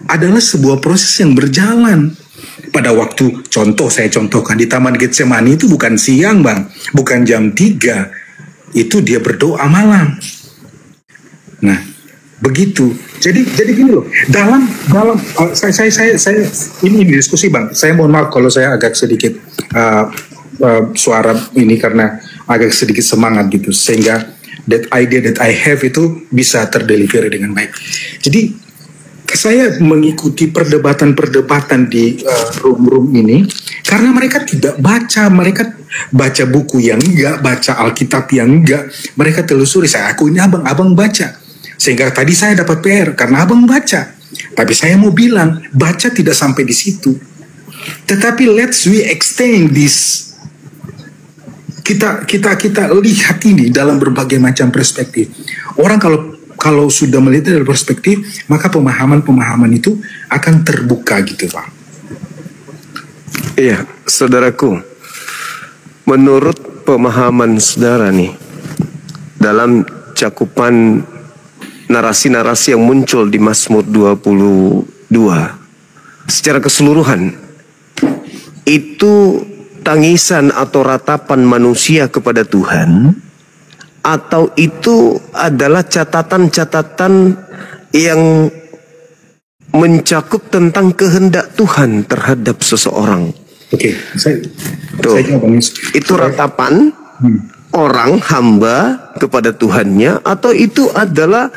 adalah sebuah proses yang berjalan. Pada waktu saya contohkan di Taman Getsemani itu bukan siang Bang, bukan jam 3. Itu dia berdoa malam. Nah, begitu. Jadi gini loh. Dalam saya ini diskusi Bang. Saya mohon maaf kalau saya agak sedikit suara ini karena agak sedikit semangat gitu, sehingga that idea that I have itu bisa terdeliver dengan baik. Jadi saya mengikuti perdebatan di room ini karena mereka tidak baca, mereka baca buku yang enggak, baca Alkitab yang enggak, mereka telusuri. Saya akuin abang baca, sehingga tadi saya dapat PR karena abang baca. Tapi saya mau bilang baca tidak sampai di situ, tetapi let's we extend this. Kita lihat ini dalam berbagai macam perspektif. Orang kalau sudah melihat dari perspektif, maka pemahaman itu akan terbuka gitu Pak. Iya, saudaraku, menurut pemahaman saudara nih, dalam cakupan narasi-narasi yang muncul di Mazmur 22, secara keseluruhan, itu tangisan atau ratapan manusia kepada Tuhan, atau itu adalah catatan-catatan yang mencakup tentang kehendak Tuhan terhadap seseorang. Oke, saya itu ratapan orang hamba kepada Tuhannya, atau itu adalah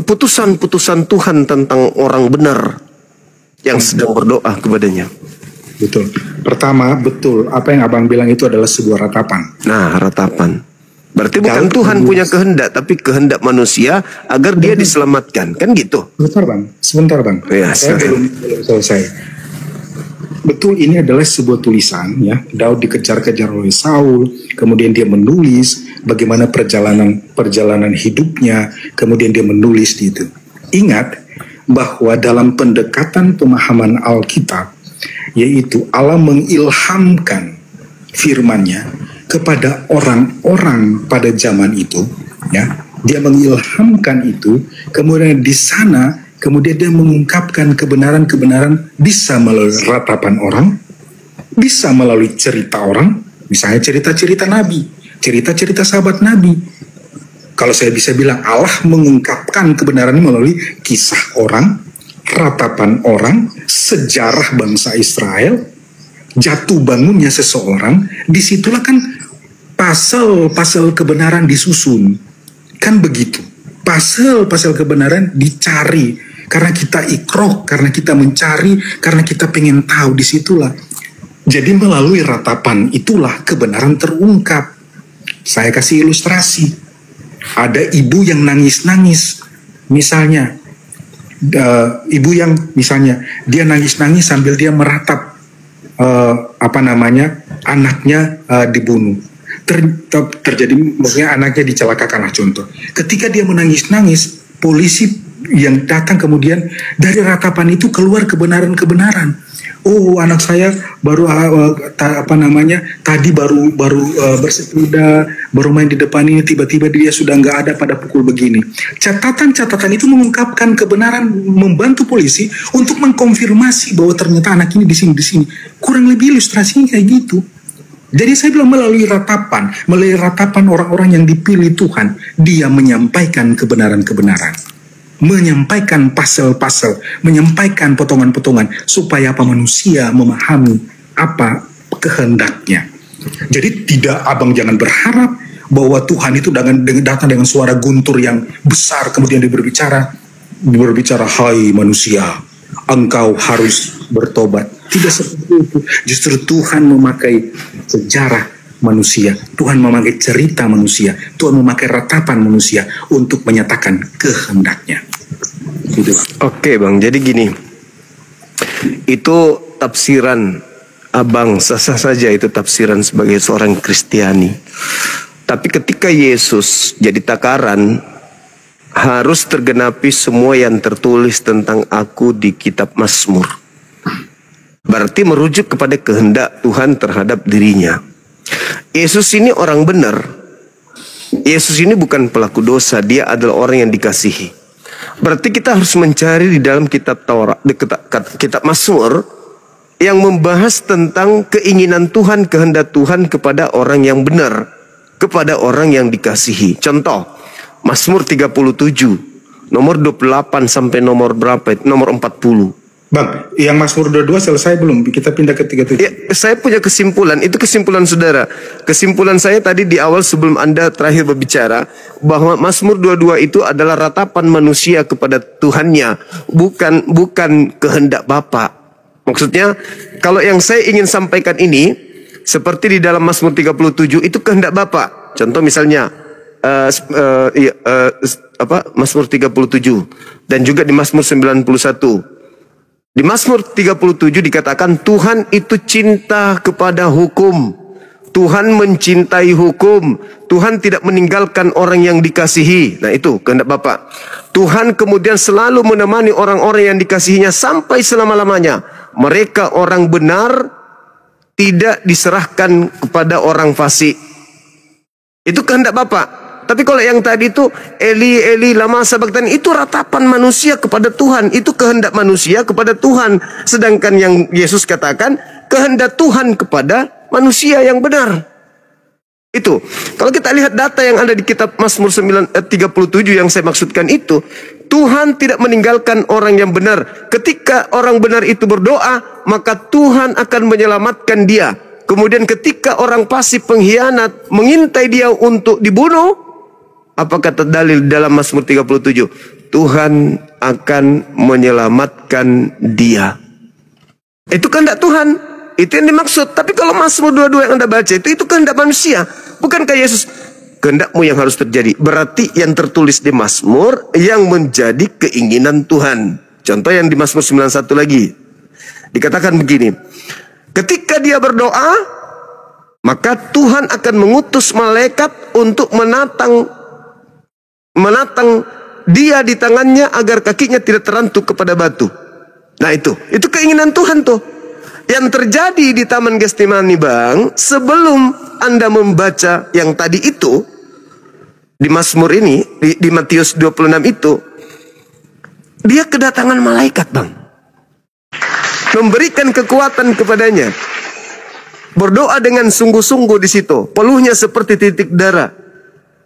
putusan-putusan Tuhan tentang orang benar yang sedang berdoa kepadanya. Betul. Pertama, betul apa yang abang bilang itu adalah sebuah ratapan. Nah, ratapan. Berarti bukan Tuhan punya kehendak, tapi kehendak manusia agar dia diselamatkan, kan gitu? Sebentar bang. Ya, saya belum selesai. Betul, ini adalah sebuah tulisan ya. Daud dikejar-kejar oleh Saul, kemudian dia menulis bagaimana perjalanan hidupnya, kemudian dia menulis di itu. Ingat bahwa dalam pendekatan pemahaman Alkitab, yaitu Allah mengilhamkan firman-Nya kepada orang-orang pada zaman itu, ya. Dia mengilhamkan itu, kemudian di sana kemudian dia mengungkapkan kebenaran-kebenaran, bisa melalui ratapan orang, bisa melalui cerita orang, misalnya cerita-cerita Nabi, cerita-cerita sahabat Nabi. Kalau saya bisa bilang, Allah mengungkapkan kebenaran melalui kisah orang, ratapan orang, sejarah bangsa Israel, jatuh bangunnya seseorang. Disitulah kan pasal-pasal kebenaran disusun. Kan begitu. Pasal-pasal kebenaran dicari. Karena kita ikroh, karena kita mencari, karena kita pengen tahu, disitulah. Jadi melalui ratapan itulah kebenaran terungkap. Saya kasih ilustrasi. Ada ibu yang nangis-nangis. Misalnya, ibu yang misalnya dia nangis-nangis sambil dia meratap anaknya dibunuh. Terjadi, maksudnya anaknya dicelakakan lah contoh. Ketika dia menangis-nangis, polisi yang datang kemudian dari ratapan itu keluar kebenaran-kebenaran. Oh, anak saya baru tadi baru bersepeda, baru main di depan ini, tiba-tiba dia sudah nggak ada pada pukul begini. Catatan-catatan itu mengungkapkan kebenaran, membantu polisi untuk mengkonfirmasi bahwa ternyata anak ini di sini. Kurang lebih ilustrasinya kayak gitu. Jadi saya bilang melalui ratapan orang-orang yang dipilih Tuhan, dia menyampaikan kebenaran-kebenaran. Menyampaikan pasal-pasal, menyampaikan potongan-potongan supaya manusia memahami apa kehendaknya. Jadi abang jangan berharap bahwa Tuhan itu datang dengan suara guntur yang besar kemudian dia berbicara, hai manusia, engkau harus bertobat. Tidak seperti itu. Justru Tuhan memakai sejarah manusia, Tuhan memakai cerita manusia, Tuhan memakai ratapan manusia untuk menyatakan kehendaknya. Gitu. Oke Bang, jadi gini, itu tafsiran abang, sah-sah saja itu tafsiran sebagai seorang Kristiani. Tapi ketika Yesus jadi takaran, harus tergenapi semua yang tertulis tentang aku di kitab Mazmur. Berarti merujuk kepada kehendak Tuhan terhadap dirinya. Yesus ini orang benar. Yesus ini bukan pelaku dosa, dia adalah orang yang dikasihi. Berarti kita harus mencari di dalam kitab Taurat, kitab Mazmur yang membahas tentang keinginan Tuhan, kehendak Tuhan kepada orang yang benar, kepada orang yang dikasihi. Contoh, Mazmur 37, nomor 28 sampai nomor berapa? Nomor 40. Bang, yang Mazmur 22 selesai belum? Kita pindah ke 37. Ya, saya punya kesimpulan, itu kesimpulan saudara. Kesimpulan saya tadi di awal sebelum Anda terakhir berbicara, bahwa Mazmur 22 itu adalah ratapan manusia kepada Tuhannya, bukan kehendak Bapa. Maksudnya, kalau yang saya ingin sampaikan ini, seperti di dalam Mazmur 37, itu kehendak Bapa. Contoh misalnya, Mazmur 37, dan juga di Mazmur 91. Di Mazmur 37 dikatakan Tuhan itu cinta kepada hukum. Tuhan mencintai hukum. Tuhan tidak meninggalkan orang yang dikasihi. Nah itu kehendak Bapa. Tuhan kemudian selalu menemani orang-orang yang dikasihinya sampai selama-lamanya. Mereka orang benar, tidak diserahkan kepada orang fasik. Itu kehendak Bapa. Tapi kalau yang tadi itu Eli Eli lama sabaktan, itu ratapan manusia kepada Tuhan, itu kehendak manusia kepada Tuhan. Sedangkan yang Yesus katakan kehendak Tuhan kepada manusia yang benar. Itu. Kalau kita lihat data yang ada di kitab Mazmur 37 yang saya maksudkan itu, Tuhan tidak meninggalkan orang yang benar. Ketika orang benar itu berdoa, maka Tuhan akan menyelamatkan dia. Kemudian ketika orang fasik pengkhianat mengintai dia untuk dibunuh, apa kata dalil dalam Mazmur 37? Tuhan akan menyelamatkan dia. Itu kehendak Tuhan. Itu yang dimaksud. Tapi kalau Mazmur 22 yang Anda baca itu kehendak manusia. Bukankah Yesus? Kehendakmu yang harus terjadi. Berarti yang tertulis di Mazmur yang menjadi keinginan Tuhan. Contoh yang di Mazmur 91 lagi. Dikatakan begini, ketika dia berdoa, maka Tuhan akan mengutus malaikat untuk menatang dia di tangannya agar kakinya tidak terantuk kepada batu. Nah itu keinginan Tuhan tuh. Yang terjadi di Taman Getsemani, Bang, sebelum Anda membaca yang tadi itu, di Mazmur ini, di Matius 26 itu, dia kedatangan malaikat, Bang. Memberikan kekuatan kepadanya. Berdoa dengan sungguh-sungguh di situ. Peluhnya seperti titik darah.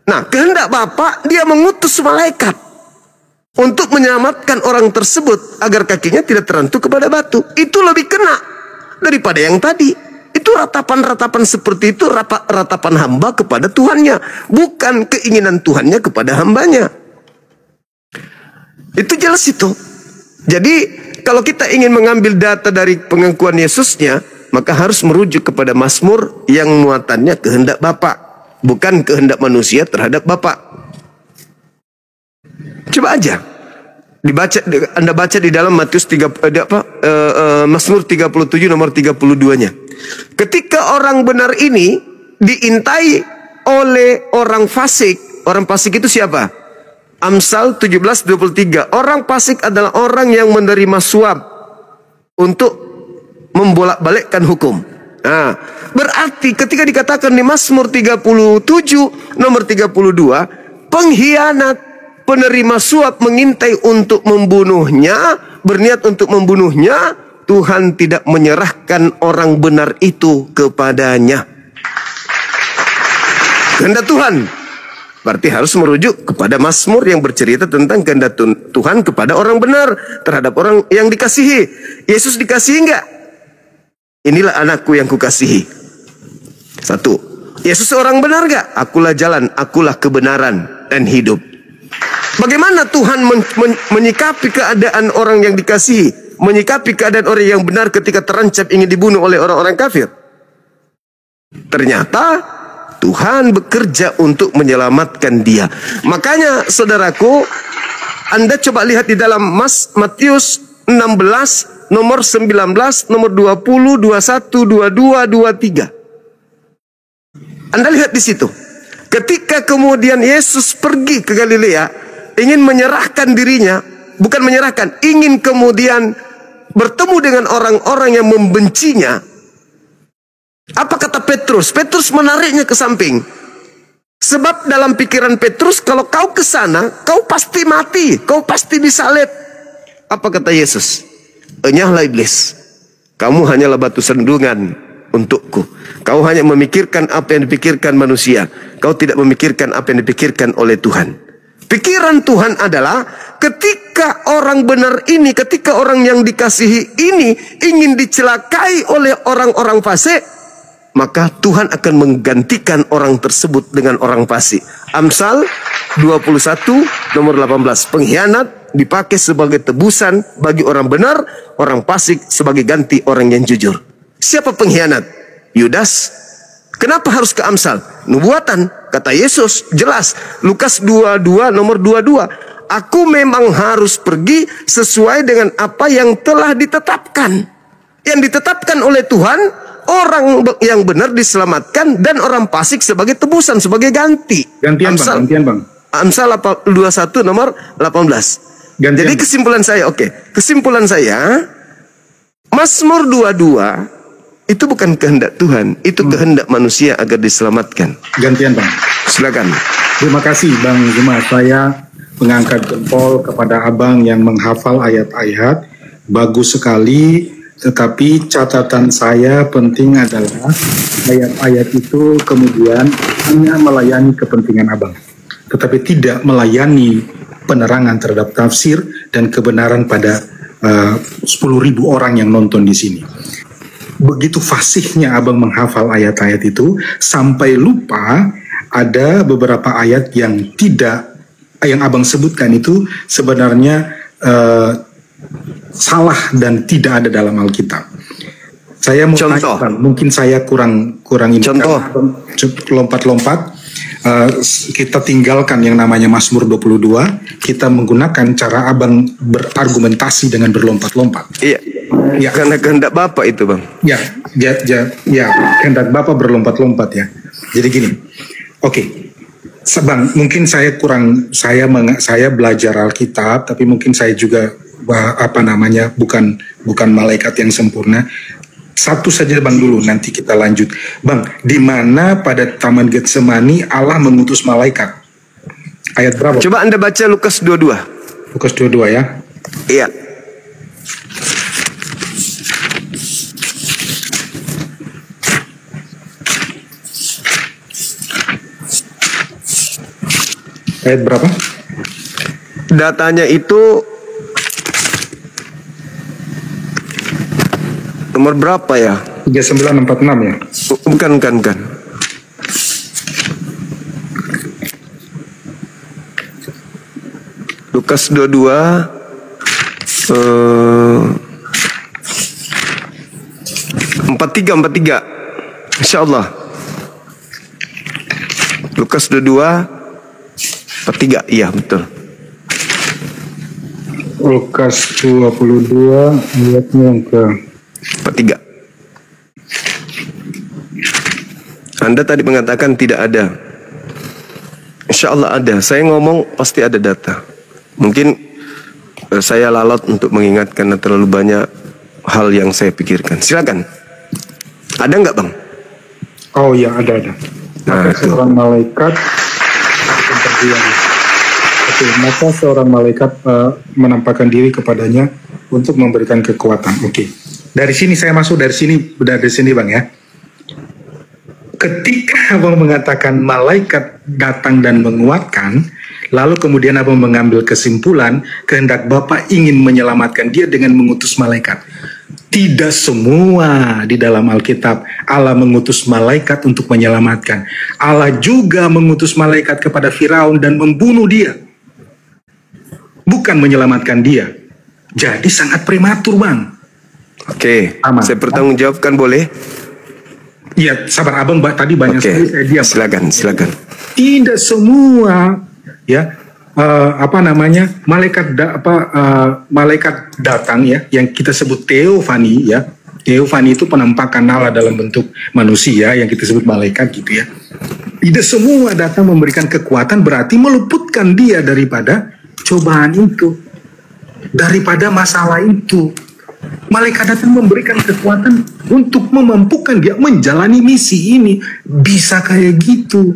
Nah, kehendak Bapa, dia mengutus malaikat untuk menyelamatkan orang tersebut agar kakinya tidak terantuk kepada batu. Itu lebih kena daripada yang tadi. Itu ratapan-ratapan seperti itu, ratapan hamba kepada Tuhannya, bukan keinginan Tuhannya kepada hambanya. Itu jelas itu. Jadi kalau kita ingin mengambil data dari pengakuan Yesusnya, maka harus merujuk kepada Mazmur yang muatannya kehendak Bapa, bukan kehendak manusia terhadap Bapa. Coba aja Anda baca di dalam Matius Mazmur 37 nomor 32-nya. Ketika orang benar ini diintai oleh orang fasik. Orang fasik itu siapa? Amsal 17:23. Orang fasik adalah orang yang menerima suap untuk membolak-balikkan hukum. Nah, berarti ketika dikatakan di Mazmur 37 nomor 32, pengkhianat penerima suap mengintai untuk membunuhnya, berniat untuk membunuhnya, Tuhan tidak menyerahkan orang benar itu kepadanya. Kehendak Tuhan berarti harus merujuk kepada Mazmur yang bercerita tentang kehendak Tuhan kepada orang benar, terhadap orang yang dikasihi. Yesus dikasihi enggak? Inilah anakku yang kukasihi. Satu, Yesus orang benar enggak? Akulah jalan, akulah kebenaran dan hidup. Bagaimana Tuhan menyikapi keadaan orang yang dikasihi, menyikapi keadaan orang yang benar ketika terancam ingin dibunuh oleh orang-orang kafir? Ternyata Tuhan bekerja untuk menyelamatkan dia. Makanya saudaraku, Anda coba lihat di dalam Matius 16 nomor 19, nomor 20, 21, 22, 23. Anda lihat di situ. Ketika kemudian Yesus pergi ke Galilea, ingin menyerahkan dirinya, bukan menyerahkan, ingin kemudian bertemu dengan orang-orang yang membencinya. Apa kata Petrus? Petrus menariknya ke samping. Sebab dalam pikiran Petrus, kalau kau ke sana, kau pasti mati, kau pasti disalib. Apa kata Yesus? Enyahlah iblis, kamu hanyalah batu sandungan untukku. Kau hanya memikirkan apa yang dipikirkan manusia, kau tidak memikirkan apa yang dipikirkan oleh Tuhan. Pikiran Tuhan adalah ketika orang benar ini, ketika orang yang dikasihi ini ingin dicelakai oleh orang-orang fasik, maka Tuhan akan menggantikan orang tersebut dengan orang fasik. Amsal 21 nomor 18. Pengkhianat dipakai sebagai tebusan bagi orang benar, orang fasik sebagai ganti orang yang jujur. Siapa pengkhianat? Yudas. Kenapa harus ke Amsal? Nubuatan, kata Yesus, jelas. Lukas 22 nomor 22. Aku memang harus pergi sesuai dengan apa yang telah ditetapkan. Yang ditetapkan oleh Tuhan, orang yang benar diselamatkan dan orang fasik sebagai tebusan, sebagai ganti. Gantian bang. Amsal 21 nomor 18. Gantian. Jadi kesimpulan saya, kesimpulan saya, Mazmur 22 itu bukan kehendak Tuhan, itu kehendak manusia agar diselamatkan. Gantian bang. Silakan. Terima kasih Bang Zuma. Saya mengangkat jempol kepada abang yang menghafal ayat-ayat. Bagus sekali. Tetapi catatan saya penting adalah ayat-ayat itu kemudian hanya melayani kepentingan abang, tetapi tidak melayani penerangan terhadap tafsir dan kebenaran pada 10.000 orang yang nonton di sini. Begitu fasihnya abang menghafal ayat-ayat itu sampai lupa ada beberapa ayat yang abang sebutkan itu sebenarnya salah dan tidak ada dalam Alkitab. Saya mau tanya, mungkin saya kurang ini. Contoh. Lompat-lompat. Kita tinggalkan yang namanya Mazmur 22. Kita menggunakan cara abang berargumentasi dengan berlompat-lompat. Iya. Ya. Karena kehendak Bapak itu, Bang. Ya, kehendak Bapak berlompat-lompat ya. Jadi gini, oke, Bang, mungkin saya saya belajar Alkitab, tapi mungkin saya juga bukan malaikat yang sempurna. Satu saja Bang dulu, nanti kita lanjut. Bang, di mana pada Taman Getsemani Allah mengutus malaikat? Ayat berapa? Coba Anda baca Lukas 22. Lukas 22 ya. Iya. Ayat berapa? Datanya itu nomor berapa ya? 3946 ya. Bukan. Lukas 22 43 insyaallah. Lukas 22 43, iya betul. Lukas 22 ayatnya yang ke 43. Anda tadi mengatakan tidak ada. Insya Allah ada. Saya ngomong pasti ada data. Mungkin saya lalot untuk mengingatkan terlalu banyak hal yang saya pikirkan. Silakan. Ada nggak, Bang? Oh ya, ada. Nah, seorang malaikat maka seorang malaikat menampakkan diri kepadanya untuk memberikan kekuatan. Oke. Dari sini saya masuk dari sini Bang ya. Ketika Abang mengatakan malaikat datang dan menguatkan, lalu kemudian Abang mengambil kesimpulan kehendak Bapa ingin menyelamatkan dia dengan mengutus malaikat. Tidak semua di dalam Alkitab Allah mengutus malaikat untuk menyelamatkan. Allah juga mengutus malaikat kepada Firaun dan membunuh dia, bukan menyelamatkan dia. Jadi sangat prematur, Bang. Oke, Aman. saya bertanggungjawabkan boleh? Iya, sabar Abang, tadi banyak sekali saya diam. Silakan. Tidak semua ya malaikat datang ya, yang kita sebut teofani ya. Teofani itu penampakan Allah dalam bentuk manusia yang kita sebut malaikat gitu ya. Tidak semua datang memberikan kekuatan, berarti meluputkan dia daripada cobaan itu, daripada masalah itu. Malaikat datang memberikan kekuatan untuk memampukan dia menjalani misi ini. Bisa kayak gitu.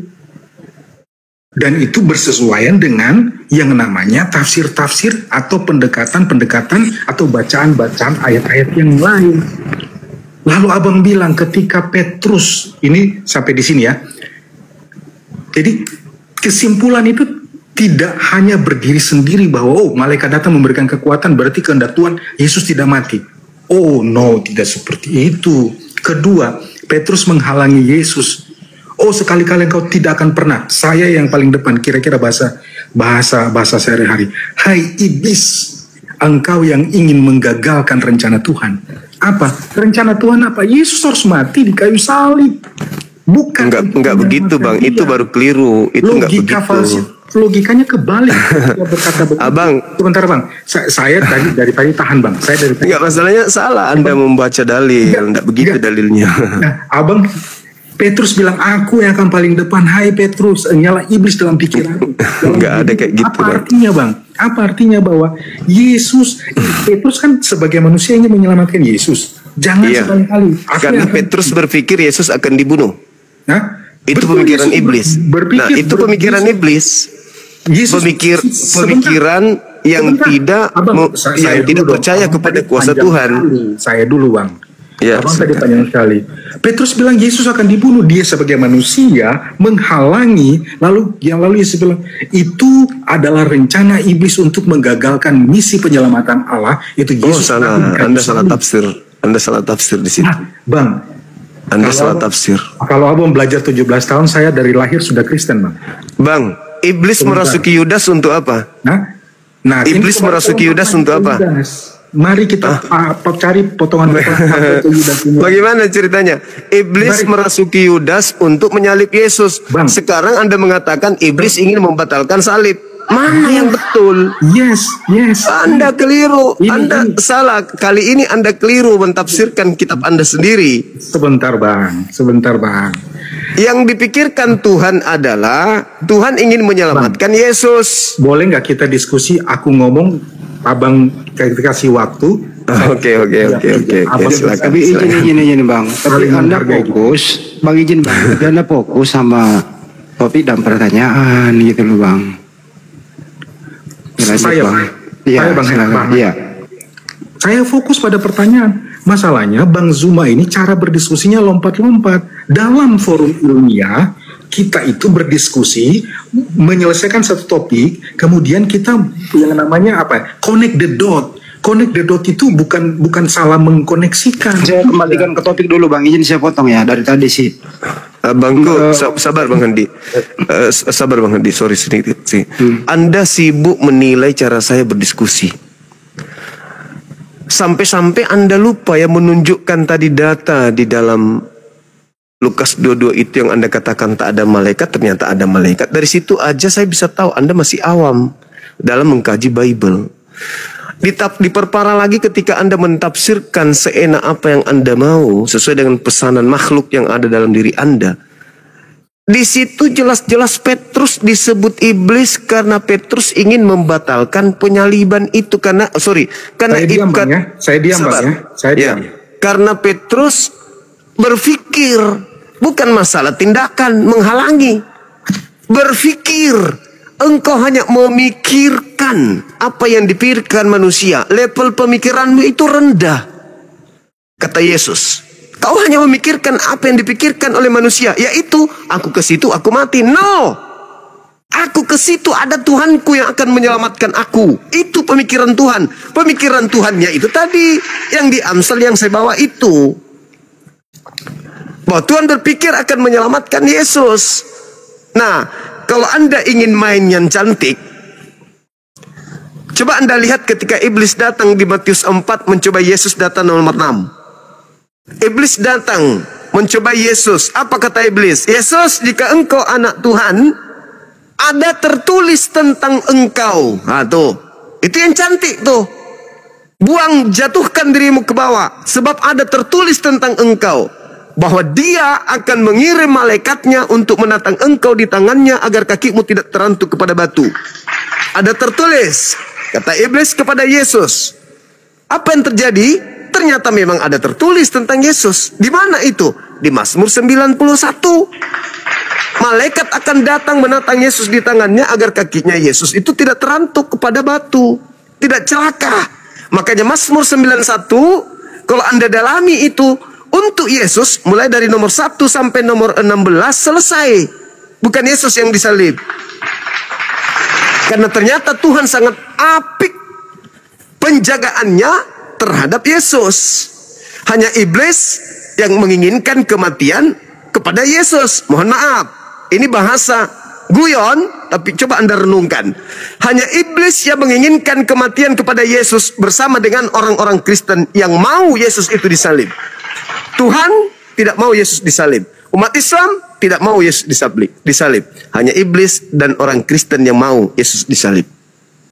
Dan itu bersesuaian dengan yang namanya tafsir-tafsir atau pendekatan-pendekatan atau bacaan-bacaan ayat-ayat yang lain. Lalu Abang bilang ketika Petrus, ini sampai di sini ya. Jadi kesimpulan itu tidak hanya berdiri sendiri bahwa malaikat datang memberikan kekuatan berarti kehendak Tuhan Yesus tidak mati. Oh no, tidak seperti itu. Kedua, Petrus menghalangi Yesus. Oh, sekali-kali engkau tidak akan pernah. Saya yang paling depan, kira-kira bahasa sehari-hari. Hai iblis, engkau yang ingin menggagalkan rencana Tuhan. Apa? Rencana Tuhan apa? Yesus harus mati di kayu salib. Bukan. Enggak begitu, Bang. Itu baru keliru. Itu enggak begitu. Logikanya kebalik. Berkata begitu. Abang, sebentar Bang. Saya dari tadi tahan Bang. Enggak, masalahnya salah Anda membaca dalil. Enggak begitu dalilnya. Nah, Abang, Petrus bilang, aku yang akan paling depan. Hai Petrus, nyala iblis dalam pikiran. Enggak ada kayak gitu, Apa artinya Bang? Apa artinya bahwa Yesus, Petrus kan sebagai manusia ingin menyelamatkan Yesus. Jangan sekali-kali. Karena Petrus berpikir Yesus akan dibunuh. Nah, itu pemikiran iblis. Nah, itu pemikiran iblis. Pemikiran yang tidak percaya kepada kuasa Tuhan. Saya dulu Bang. Ya, Abang tadi panjang sekali. Petrus bilang Yesus akan dibunuh, dia sebagai manusia menghalangi, lalu Yesus bilang itu adalah rencana iblis untuk menggagalkan misi penyelamatan Allah. Itu Yesus. Salah. Anda salah tafsir di sini. Bang, Anda salah tafsir. Kalau Abang belajar 17 tahun, saya dari lahir sudah Kristen, Bang. Bang, iblis merasuki Yudas untuk apa? Nah, iblis merasuki Yudas untuk apa? Mari kita cari potongan Bagaimana ceritanya? Iblis merasuki Yudas untuk menyalib Yesus. Bang. Sekarang Anda mengatakan iblis ingin membatalkan salib. Mana yang betul? Yes. Anda keliru, Anda Ini. salah. Kali ini Anda keliru mentafsirkan kitab Anda sendiri. Sebentar bang. Yang dipikirkan Tuhan adalah Tuhan ingin menyelamatkan Yesus. Boleh nggak kita diskusi? Aku ngomong, abang kasih waktu. Oke. Silakan. Tapi izin bang. Tapi Saling Anda menghargai fokus, bang izin bang. Tapi Anda fokus sama topik dan pertanyaan gitu loh bang. Saya, Bang. Iya, Saya, Bang. silakan. Bang. Iya. Saya fokus pada pertanyaan. Masalahnya Bang Zuma ini cara berdiskusinya lompat-lompat. Dalam forum ilmiah, kita itu berdiskusi, menyelesaikan satu topik, kemudian kita yang namanya apa? Connect the dot. Connect the dot itu bukan salah mengkoneksikan. Saya kembalikan ke topik dulu bang. Izin saya potong ya dari tadi sih. Bangku, sabar Bang Handi. Sabar Bang Handi, sorry sedikit sih. Anda sibuk menilai cara saya berdiskusi. Sampai-sampai Anda lupa ya menunjukkan tadi data di dalam Lukas 22 itu yang Anda katakan tak ada malaikat, ternyata ada malaikat. Dari situ aja saya bisa tahu Anda masih awam dalam mengkaji Bible. Diperparah lagi ketika Anda mentafsirkan seenak apa yang Anda mau sesuai dengan pesanan makhluk yang ada dalam diri Anda. Di situ jelas-jelas Petrus disebut iblis karena Petrus ingin membatalkan penyaliban itu karena Saya diam, Bang, ya. Saya diam, Bang, ya. Saya diam. Karena Petrus berpikir bukan masalah tindakan menghalangi. Berpikir, engkau hanya memikirkan apa yang dipikirkan manusia. Level pemikiranmu itu rendah. Kata Yesus, kau hanya memikirkan apa yang dipikirkan oleh manusia, yaitu aku ke situ aku mati. No, aku ke situ ada Tuhanku yang akan menyelamatkan aku. Itu pemikiran Tuhan. Pemikiran Tuhannya itu tadi yang di Amsal yang saya bawa itu. Bahwa Tuhan berpikir akan menyelamatkan Yesus. Nah, kalau Anda ingin main yang cantik, coba Anda lihat ketika iblis datang di Matius 4 mencoba Yesus datang nomor 6. Iblis datang mencoba Yesus. Apa kata iblis? Yesus, jika engkau anak Tuhan, ada tertulis tentang engkau. Nah tuh, itu yang cantik tuh. Buang, jatuhkan dirimu ke bawah, sebab ada tertulis tentang engkau, bahwa dia akan mengirim malaikatnya untuk menatang engkau di tangannya agar kakimu tidak terantuk kepada batu. Ada tertulis, kata iblis kepada Yesus. Apa yang terjadi? Ternyata memang ada tertulis tentang Yesus. Di mana itu? Di Mazmur 91. Malaikat akan datang menatang Yesus di tangannya agar kakinya Yesus itu tidak terantuk kepada batu, tidak celaka. Makanya Mazmur 91, kalau Anda dalami itu, untuk Yesus mulai dari nomor 1 sampai nomor 16 selesai. Bukan Yesus yang disalib. Karena ternyata Tuhan sangat apik penjagaannya terhadap Yesus. Hanya iblis yang menginginkan kematian kepada Yesus. Mohon maaf, ini bahasa guyon, tapi coba Anda renungkan. Hanya iblis yang menginginkan kematian kepada Yesus bersama dengan orang-orang Kristen yang mau Yesus itu disalib. Tuhan tidak mau Yesus disalib. Umat Islam tidak mau Yesus disalib. Hanya iblis dan orang Kristen yang mau Yesus disalib.